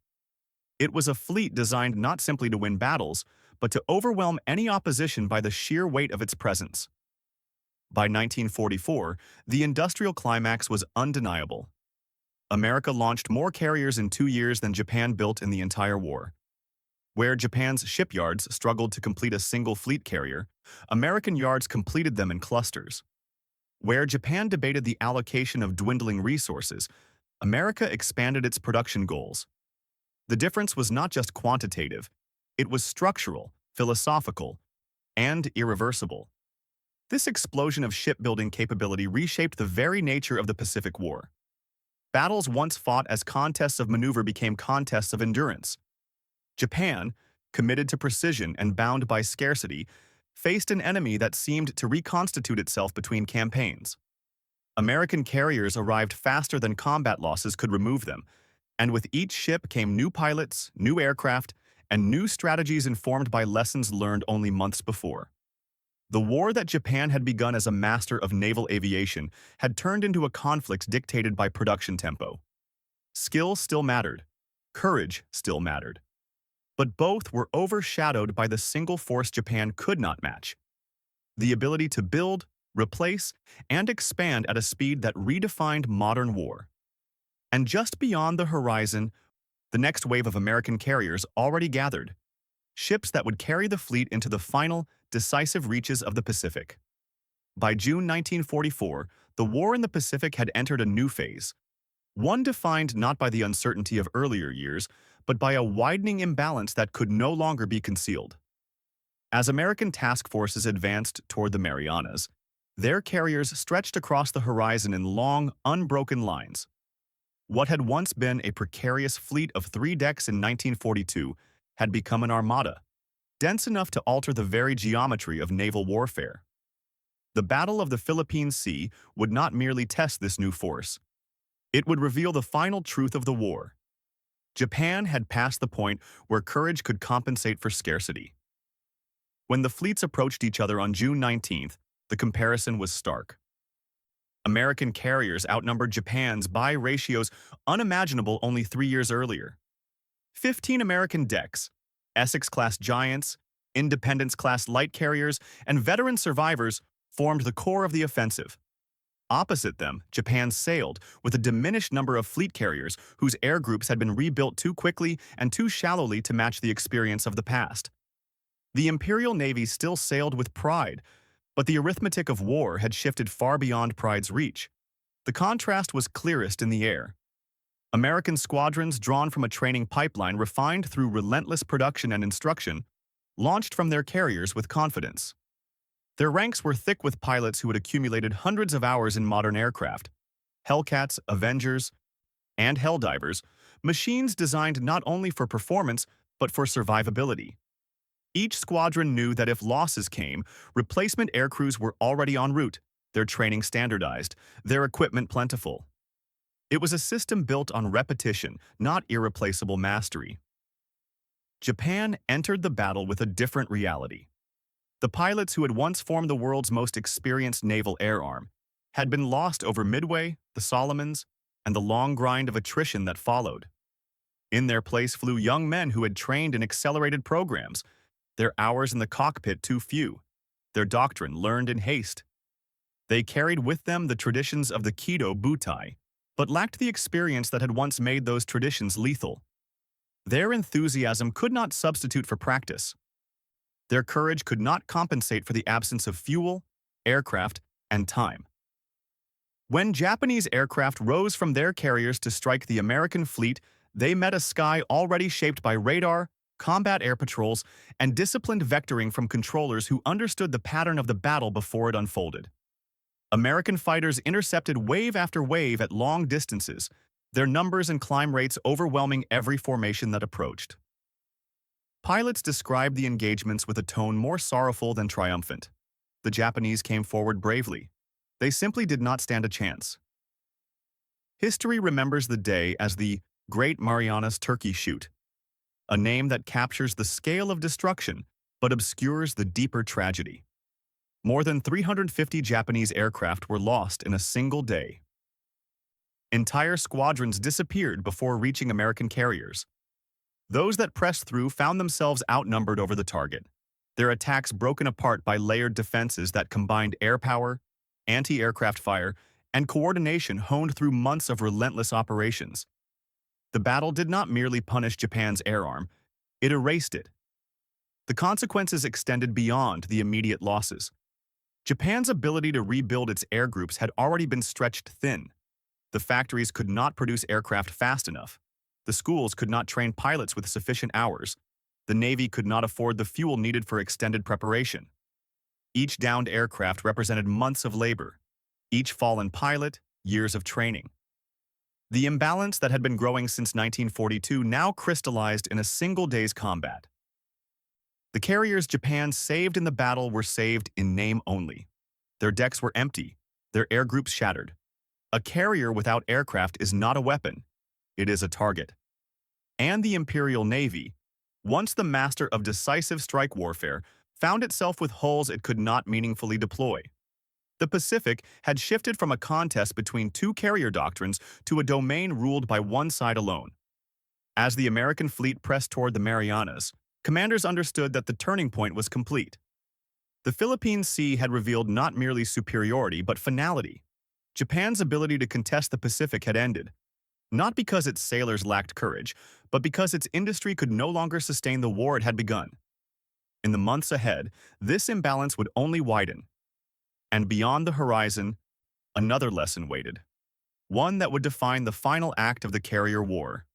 It was a fleet designed not simply to win battles, but to overwhelm any opposition by the sheer weight of its presence. By 1944, the industrial climax was undeniable. America launched more carriers in 2 years than Japan built in the entire war. Where Japan's shipyards struggled to complete a single fleet carrier, American yards completed them in clusters. Where Japan debated the allocation of dwindling resources, America expanded its production goals. The difference was not just quantitative, it was structural, philosophical, and irreversible. This explosion of shipbuilding capability reshaped the very nature of the Pacific War. Battles once fought as contests of maneuver became contests of endurance. Japan, committed to precision and bound by scarcity, faced an enemy that seemed to reconstitute itself between campaigns. American carriers arrived faster than combat losses could remove them, and with each ship came new pilots, new aircraft, and new strategies informed by lessons learned only months before. The war that Japan had begun as a master of naval aviation had turned into a conflict dictated by production tempo. Skill still mattered. Courage still mattered. But both were overshadowed by the single force Japan could not match: the ability to build, replace, and expand at a speed that redefined modern war. And just beyond the horizon, the next wave of American carriers already gathered, ships that would carry the fleet into the final, decisive reaches of the Pacific. By June 1944, the war in the Pacific had entered a new phase, one defined not by the uncertainty of earlier years, but by a widening imbalance that could no longer be concealed. As American task forces advanced toward the Marianas, their carriers stretched across the horizon in long, unbroken lines. What had once been a precarious fleet of 3 decks in 1942 had become an armada, dense enough to alter the very geometry of naval warfare. The Battle of the Philippine Sea would not merely test this new force. It would reveal the final truth of the war. Japan had passed the point where courage could compensate for scarcity. When the fleets approached each other on June 19th, the comparison was stark. American carriers outnumbered Japan's by ratios unimaginable only 3 years earlier. 15 American decks, Essex-class giants, Independence-class light carriers, and veteran survivors formed the core of the offensive. Opposite them, Japan sailed, with a diminished number of fleet carriers whose air groups had been rebuilt too quickly and too shallowly to match the experience of the past. The Imperial Navy still sailed with pride, but the arithmetic of war had shifted far beyond pride's reach. The contrast was clearest in the air. American squadrons drawn from a training pipeline refined through relentless production and instruction, launched from their carriers with confidence. Their ranks were thick with pilots who had accumulated hundreds of hours in modern aircraft. Hellcats, Avengers, and Helldivers, machines designed not only for performance but for survivability. Each squadron knew that if losses came, replacement aircrews were already en route, their training standardized, their equipment plentiful. It was a system built on repetition, not irreplaceable mastery. Japan entered the battle with a different reality. The pilots who had once formed the world's most experienced naval air arm had been lost over Midway, the Solomons, and the long grind of attrition that followed. In their place flew young men who had trained in accelerated programs, their hours in the cockpit too few, their doctrine learned in haste. They carried with them the traditions of the Kido Butai, but lacked the experience that had once made those traditions lethal. Their enthusiasm could not substitute for practice. Their courage could not compensate for the absence of fuel, aircraft, and time. When Japanese aircraft rose from their carriers to strike the American fleet, they met a sky already shaped by radar, combat air patrols, and disciplined vectoring from controllers who understood the pattern of the battle before it unfolded. American fighters intercepted wave after wave at long distances, their numbers and climb rates overwhelming every formation that approached. Pilots described the engagements with a tone more sorrowful than triumphant. The Japanese came forward bravely. They simply did not stand a chance. History remembers the day as the Great Marianas Turkey Shoot, a name that captures the scale of destruction but obscures the deeper tragedy. More than 350 Japanese aircraft were lost in a single day. Entire squadrons disappeared before reaching American carriers. Those that pressed through found themselves outnumbered over the target, their attacks broken apart by layered defenses that combined air power, anti-aircraft fire, and coordination honed through months of relentless operations. The battle did not merely punish Japan's air arm, it erased it. The consequences extended beyond the immediate losses. Japan's ability to rebuild its air groups had already been stretched thin. The factories could not produce aircraft fast enough. The schools could not train pilots with sufficient hours. The Navy could not afford the fuel needed for extended preparation. Each downed aircraft represented months of labor. Each fallen pilot, years of training. The imbalance that had been growing since 1942 now crystallized in a single day's combat. The carriers Japan saved in the battle were saved in name only. Their decks were empty, their air groups shattered. A carrier without aircraft is not a weapon, it is a target. And the Imperial Navy, once the master of decisive strike warfare, found itself with hulls it could not meaningfully deploy. The Pacific had shifted from a contest between two carrier doctrines to a domain ruled by one side alone. As the American fleet pressed toward the Marianas, commanders understood that the turning point was complete. The Philippine Sea had revealed not merely superiority but finality. Japan's ability to contest the Pacific had ended, not because its sailors lacked courage, but because its industry could no longer sustain the war it had begun. In the months ahead, this imbalance would only widen. And beyond the horizon, another lesson waited, one that would define the final act of the carrier war.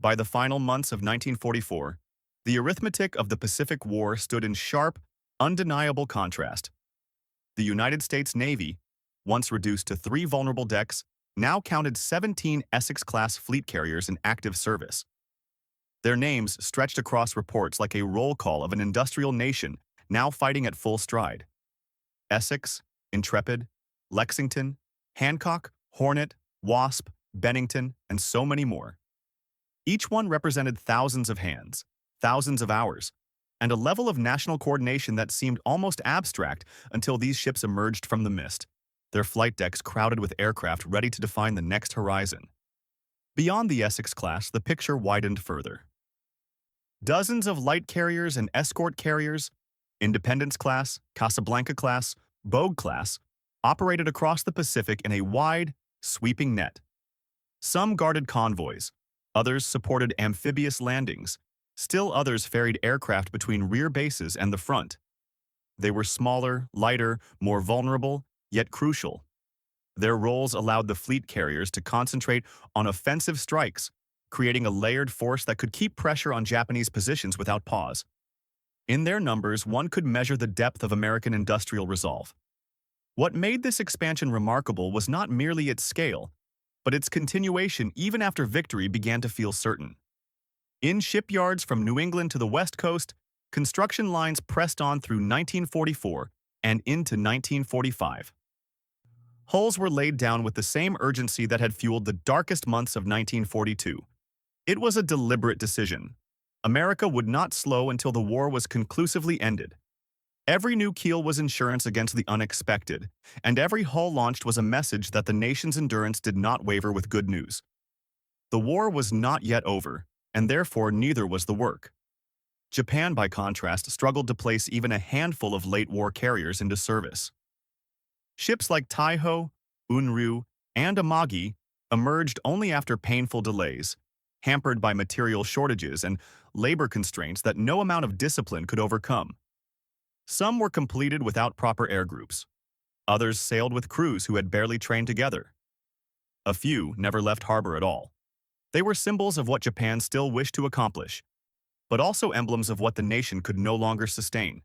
By the final months of 1944, the arithmetic of the Pacific War stood in sharp, undeniable contrast. The United States Navy, once reduced to 3 vulnerable decks, now counted 17 Essex-class fleet carriers in active service. Their names stretched across reports like a roll call of an industrial nation now fighting at full stride. Essex, Intrepid, Lexington, Hancock, Hornet, Wasp, Bennington, and so many more. Each one represented thousands of hands, thousands of hours, and a level of national coordination that seemed almost abstract until these ships emerged from the mist, their flight decks crowded with aircraft ready to define the next horizon. Beyond the Essex class, the picture widened further. Dozens of light carriers and escort carriers, Independence class, Casablanca class, Bogue class, operated across the Pacific in a wide, sweeping net. Some guarded convoys, others supported amphibious landings, still others ferried aircraft between rear bases and the front. They were smaller, lighter, more vulnerable, yet crucial. Their roles allowed the fleet carriers to concentrate on offensive strikes, creating a layered force that could keep pressure on Japanese positions without pause. In their numbers, one could measure the depth of American industrial resolve. What made this expansion remarkable was not merely its scale, but its continuation even after victory began to feel certain. In shipyards from New England to the West Coast, construction lines pressed on through 1944 and into 1945. Hulls were laid down with the same urgency that had fueled the darkest months of 1942. It was a deliberate decision. America would not slow until the war was conclusively ended. Every new keel was insurance against the unexpected, and every hull launched was a message that the nation's endurance did not waver with good news. The war was not yet over, and therefore neither was the work. Japan, by contrast, struggled to place even a handful of late-war carriers into service. Ships like Taiho, Unryu, and Amagi emerged only after painful delays, hampered by material shortages and labor constraints that no amount of discipline could overcome. Some were completed without proper air groups. Others sailed with crews who had barely trained together. A few never left harbor at all. They were symbols of what Japan still wished to accomplish, but also emblems of what the nation could no longer sustain.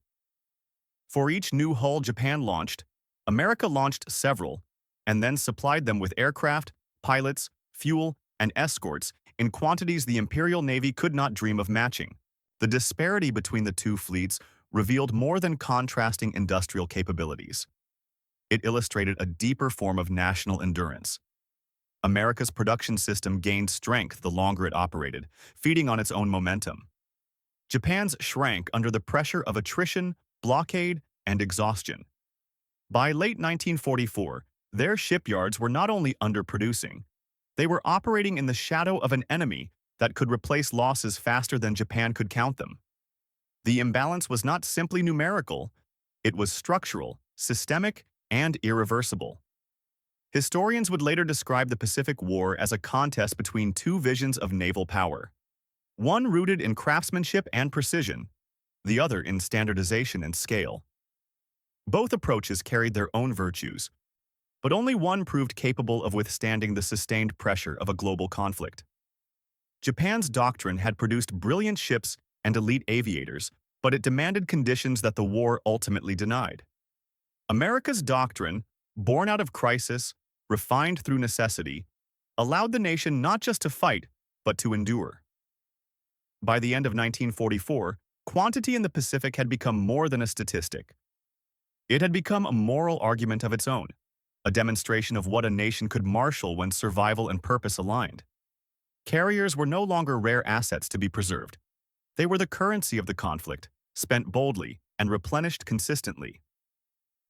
For each new hull Japan launched, America launched several, and then supplied them with aircraft, pilots, fuel, and escorts in quantities the Imperial Navy could not dream of matching. The disparity between the two fleets revealed more than contrasting industrial capabilities. It illustrated a deeper form of national endurance. America's production system gained strength the longer it operated, feeding on its own momentum. Japan's shrank under the pressure of attrition, blockade, and exhaustion. By late 1944, their shipyards were not only underproducing, they were operating in the shadow of an enemy that could replace losses faster than Japan could count them. The imbalance was not simply numerical, it was structural, systemic, and irreversible. Historians would later describe the Pacific War as a contest between two visions of naval power. One rooted in craftsmanship and precision, the other in standardization and scale. Both approaches carried their own virtues, but only one proved capable of withstanding the sustained pressure of a global conflict. Japan's doctrine had produced brilliant ships and elite aviators, but it demanded conditions that the war ultimately denied. America's doctrine, born out of crisis, refined through necessity, allowed the nation not just to fight, but to endure. By the end of 1944, quantity in the Pacific had become more than a statistic. It had become a moral argument of its own, a demonstration of what a nation could marshal when survival and purpose aligned. Carriers were no longer rare assets to be preserved. They were the currency of the conflict, spent boldly and replenished consistently.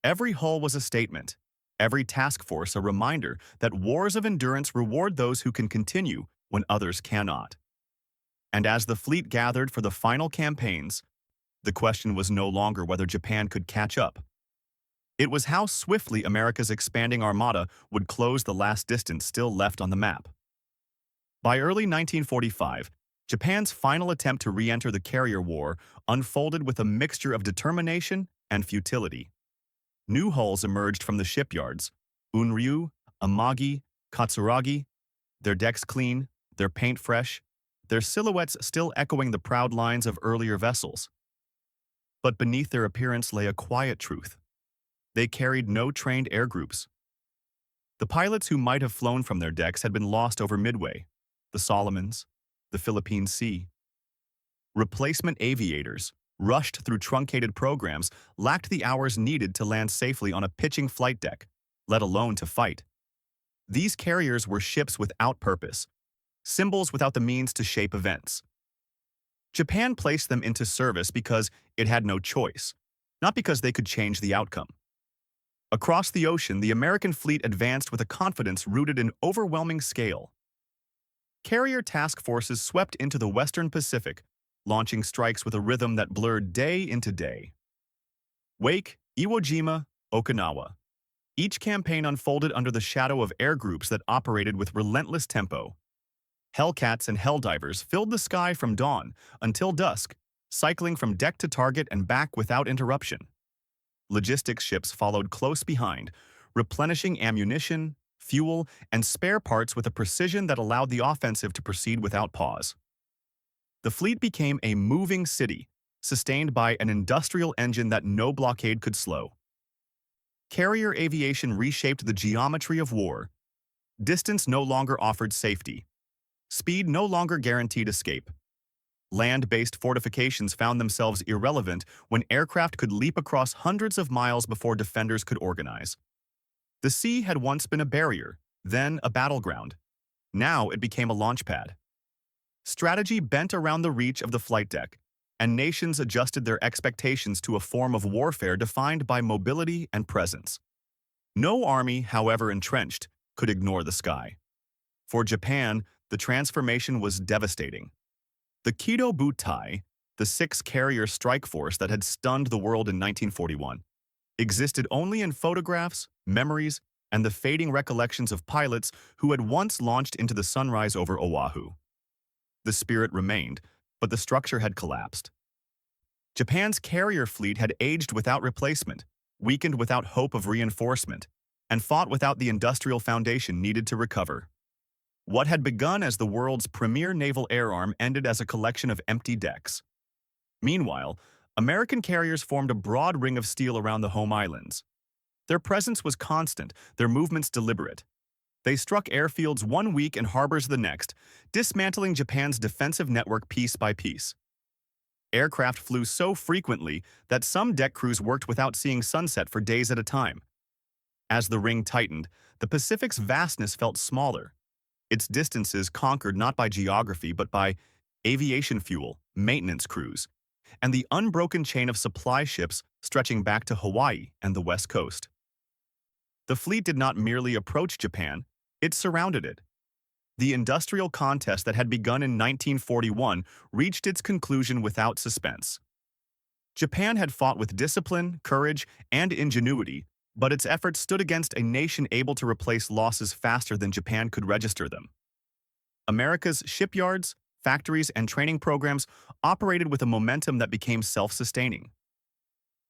Every hull was a statement, every task force a reminder that wars of endurance reward those who can continue when others cannot. And as the fleet gathered for the final campaigns, the question was no longer whether Japan could catch up. It was how swiftly America's expanding armada would close the last distance still left on the map. By early 1945, Japan's final attempt to re-enter the carrier war unfolded with a mixture of determination and futility. New hulls emerged from the shipyards, Unryu, Amagi, Katsuragi, their decks clean, their paint fresh, their silhouettes still echoing the proud lines of earlier vessels. But beneath their appearance lay a quiet truth. They carried no trained air groups. The pilots who might have flown from their decks had been lost over Midway, the Solomons, the Philippine Sea. Replacement aviators, rushed through truncated programs, lacked the hours needed to land safely on a pitching flight deck, let alone to fight. These carriers were ships without purpose, symbols without the means to shape events. Japan placed them into service because it had no choice, not because they could change the outcome. Across the ocean, the American fleet advanced with a confidence rooted in overwhelming scale. Carrier task forces swept into the Western Pacific, launching strikes with a rhythm that blurred day into day. Wake, Iwo Jima, Okinawa. Each campaign unfolded under the shadow of air groups that operated with relentless tempo. Hellcats and Helldivers filled the sky from dawn until dusk, cycling from deck to target and back without interruption. Logistics ships followed close behind, replenishing ammunition, fuel, and spare parts with a precision that allowed the offensive to proceed without pause. The fleet became a moving city, sustained by an industrial engine that no blockade could slow. Carrier aviation reshaped the geometry of war. Distance no longer offered safety. Speed no longer guaranteed escape. Land-based fortifications found themselves irrelevant when aircraft could leap across hundreds of miles before defenders could organize. The sea had once been a barrier, then a battleground. Now it became a launchpad. Strategy bent around the reach of the flight deck, and nations adjusted their expectations to a form of warfare defined by mobility and presence. No army, however entrenched, could ignore the sky. For Japan, the transformation was devastating. The Kido Butai, the six-carrier strike force that had stunned the world in 1941, existed only in photographs, memories, and the fading recollections of pilots who had once launched into the sunrise over Oahu. The spirit remained, but the structure had collapsed. Japan's carrier fleet had aged without replacement, weakened without hope of reinforcement, and fought without the industrial foundation needed to recover. What had begun as the world's premier naval air arm ended as a collection of empty decks. Meanwhile, American carriers formed a broad ring of steel around the home islands. Their presence was constant, their movements deliberate. They struck airfields one week and harbors the next, dismantling Japan's defensive network piece by piece. Aircraft flew so frequently that some deck crews worked without seeing sunset for days at a time. As the ring tightened, the Pacific's vastness felt smaller. Its distances conquered not by geography but by aviation fuel, maintenance crews, and the unbroken chain of supply ships stretching back to Hawaii and the West Coast. The fleet did not merely approach Japan, it surrounded it. The industrial contest that had begun in 1941 reached its conclusion without suspense. Japan had fought with discipline, courage, and ingenuity, but its efforts stood against a nation able to replace losses faster than Japan could register them. America's shipyards, factories, and training programs operated with a momentum that became self-sustaining.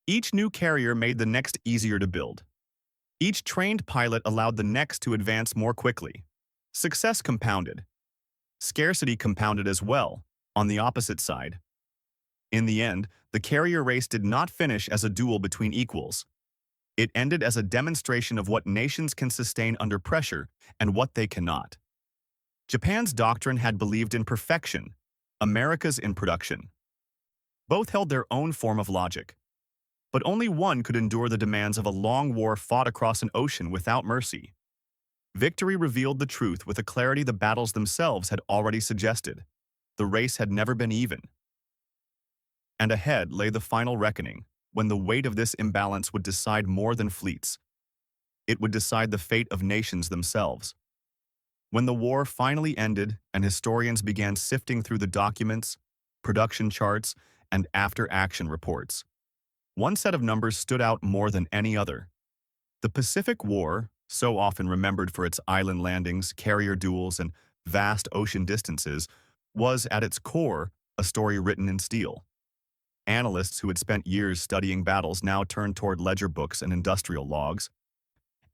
Each new carrier made the next easier to build. Each trained pilot allowed the next to advance more quickly. Success compounded. Scarcity compounded as well, on the opposite side. In the end, the carrier race did not finish as a duel between equals. It ended as a demonstration of what nations can sustain under pressure and what they cannot. Japan's doctrine had believed in perfection, America's in production. Both held their own form of logic. But only one could endure the demands of a long war fought across an ocean without mercy. Victory revealed the truth with a clarity the battles themselves had already suggested. The race had never been even. And ahead lay the final reckoning, when the weight of this imbalance would decide more than fleets. It would decide the fate of nations themselves. When the war finally ended and historians began sifting through the documents, production charts, and after-action reports, one set of numbers stood out more than any other. The Pacific War, so often remembered for its island landings, carrier duels, and vast ocean distances, was at its core a story written in steel. Analysts who had spent years studying battles now turned toward ledger books and industrial logs,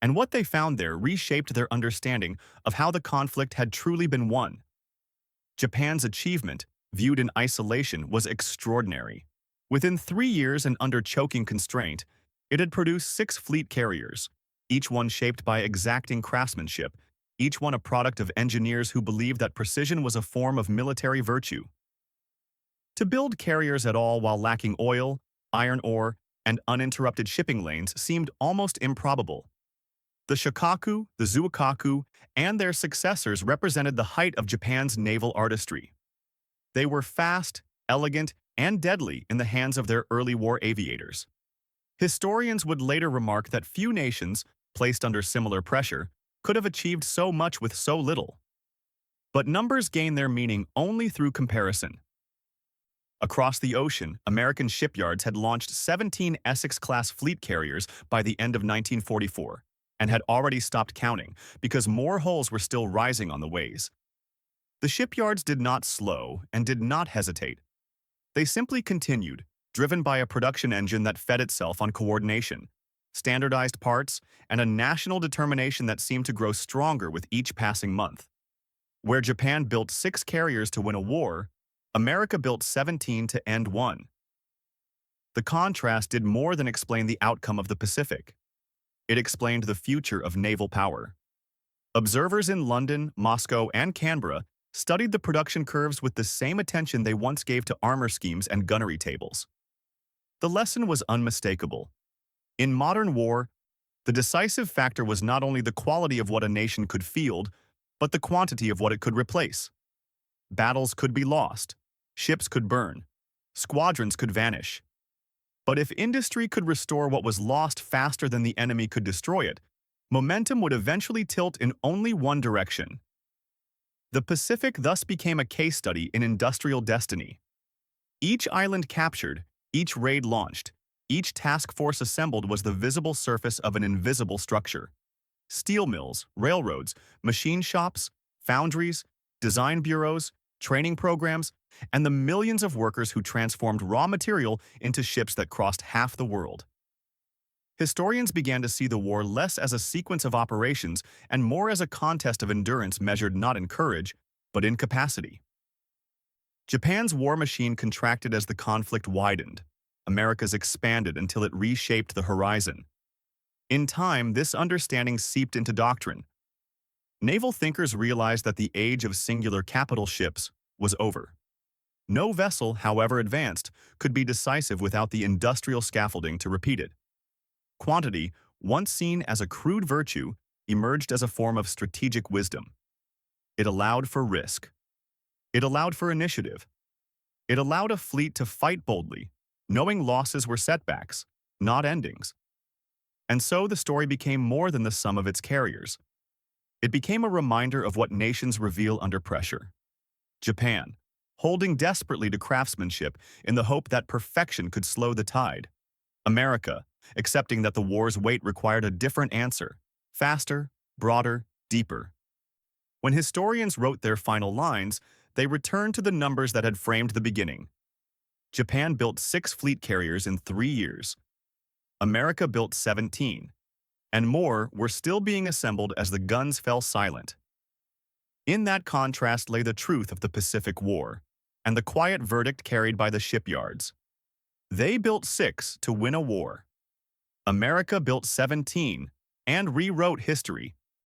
and what they found there reshaped their understanding of how the conflict had truly been won. Japan's achievement, viewed in isolation, was extraordinary. Within 3 years and under choking constraint, it had produced 6 fleet carriers, each one shaped by exacting craftsmanship, each one a product of engineers who believed that precision was a form of military virtue. To build carriers at all while lacking oil, iron ore, and uninterrupted shipping lanes seemed almost improbable. The Shokaku, the Zuikaku, and their successors represented the height of Japan's naval artistry. They were fast, elegant, and deadly in the hands of their early war aviators. Historians would later remark that few nations, placed under similar pressure, could have achieved so much with so little. But numbers gain their meaning only through comparison. Across the ocean, American shipyards had launched 17 Essex-class fleet carriers by the end of 1944. and had already stopped counting because more hulls were still rising on the ways. The shipyards did not slow and did not hesitate. They simply continued, driven by a production engine that fed itself on coordination, standardized parts, and a national determination that seemed to grow stronger with each passing month. Where Japan built 6 carriers to win a war, America built 17 to end one. The contrast did more than explain the outcome of the Pacific. It explained the future of naval power. Observers in London, Moscow, and Canberra studied the production curves with the same attention they once gave to armor schemes and gunnery tables. The lesson was unmistakable. In modern war, the decisive factor was not only the quality of what a nation could field, but the quantity of what it could replace. Battles could be lost, ships could burn, squadrons could vanish. But if industry could restore what was lost faster than the enemy could destroy it, momentum would eventually tilt in only one direction. The Pacific thus became a case study in industrial destiny. Each island captured, each raid launched, each task force assembled was the visible surface of an invisible structure. Steel mills, railroads, machine shops, foundries, design bureaus, training programs, and the millions of workers who transformed raw material into ships that crossed half the world. Historians began to see the war less as a sequence of operations and more as a contest of endurance measured not in courage, but in capacity. Japan's war machine contracted as the conflict widened. America's expanded until it reshaped the horizon. In time, this understanding seeped into doctrine. Naval thinkers realized that the age of singular capital ships was over. No vessel, however advanced, could be decisive without the industrial scaffolding to repeat it. Quantity, once seen as a crude virtue, emerged as a form of strategic wisdom. It allowed for risk. It allowed for initiative. It allowed a fleet to fight boldly, knowing losses were setbacks, not endings. And so the story became more than the sum of its carriers. It became a reminder of what nations reveal under pressure. Japan, holding desperately to craftsmanship in the hope that perfection could slow the tide. America, accepting that the war's weight required a different answer, faster, broader, deeper. When historians wrote their final lines, they returned to the numbers that had framed the beginning. Japan built 6 fleet carriers in 3 years. America built 17, and more were still being assembled as the guns fell silent. In that contrast lay the truth of the Pacific War, and the quiet verdict carried by the shipyards. They built 6 to win a war. America built 17 and rewrote history,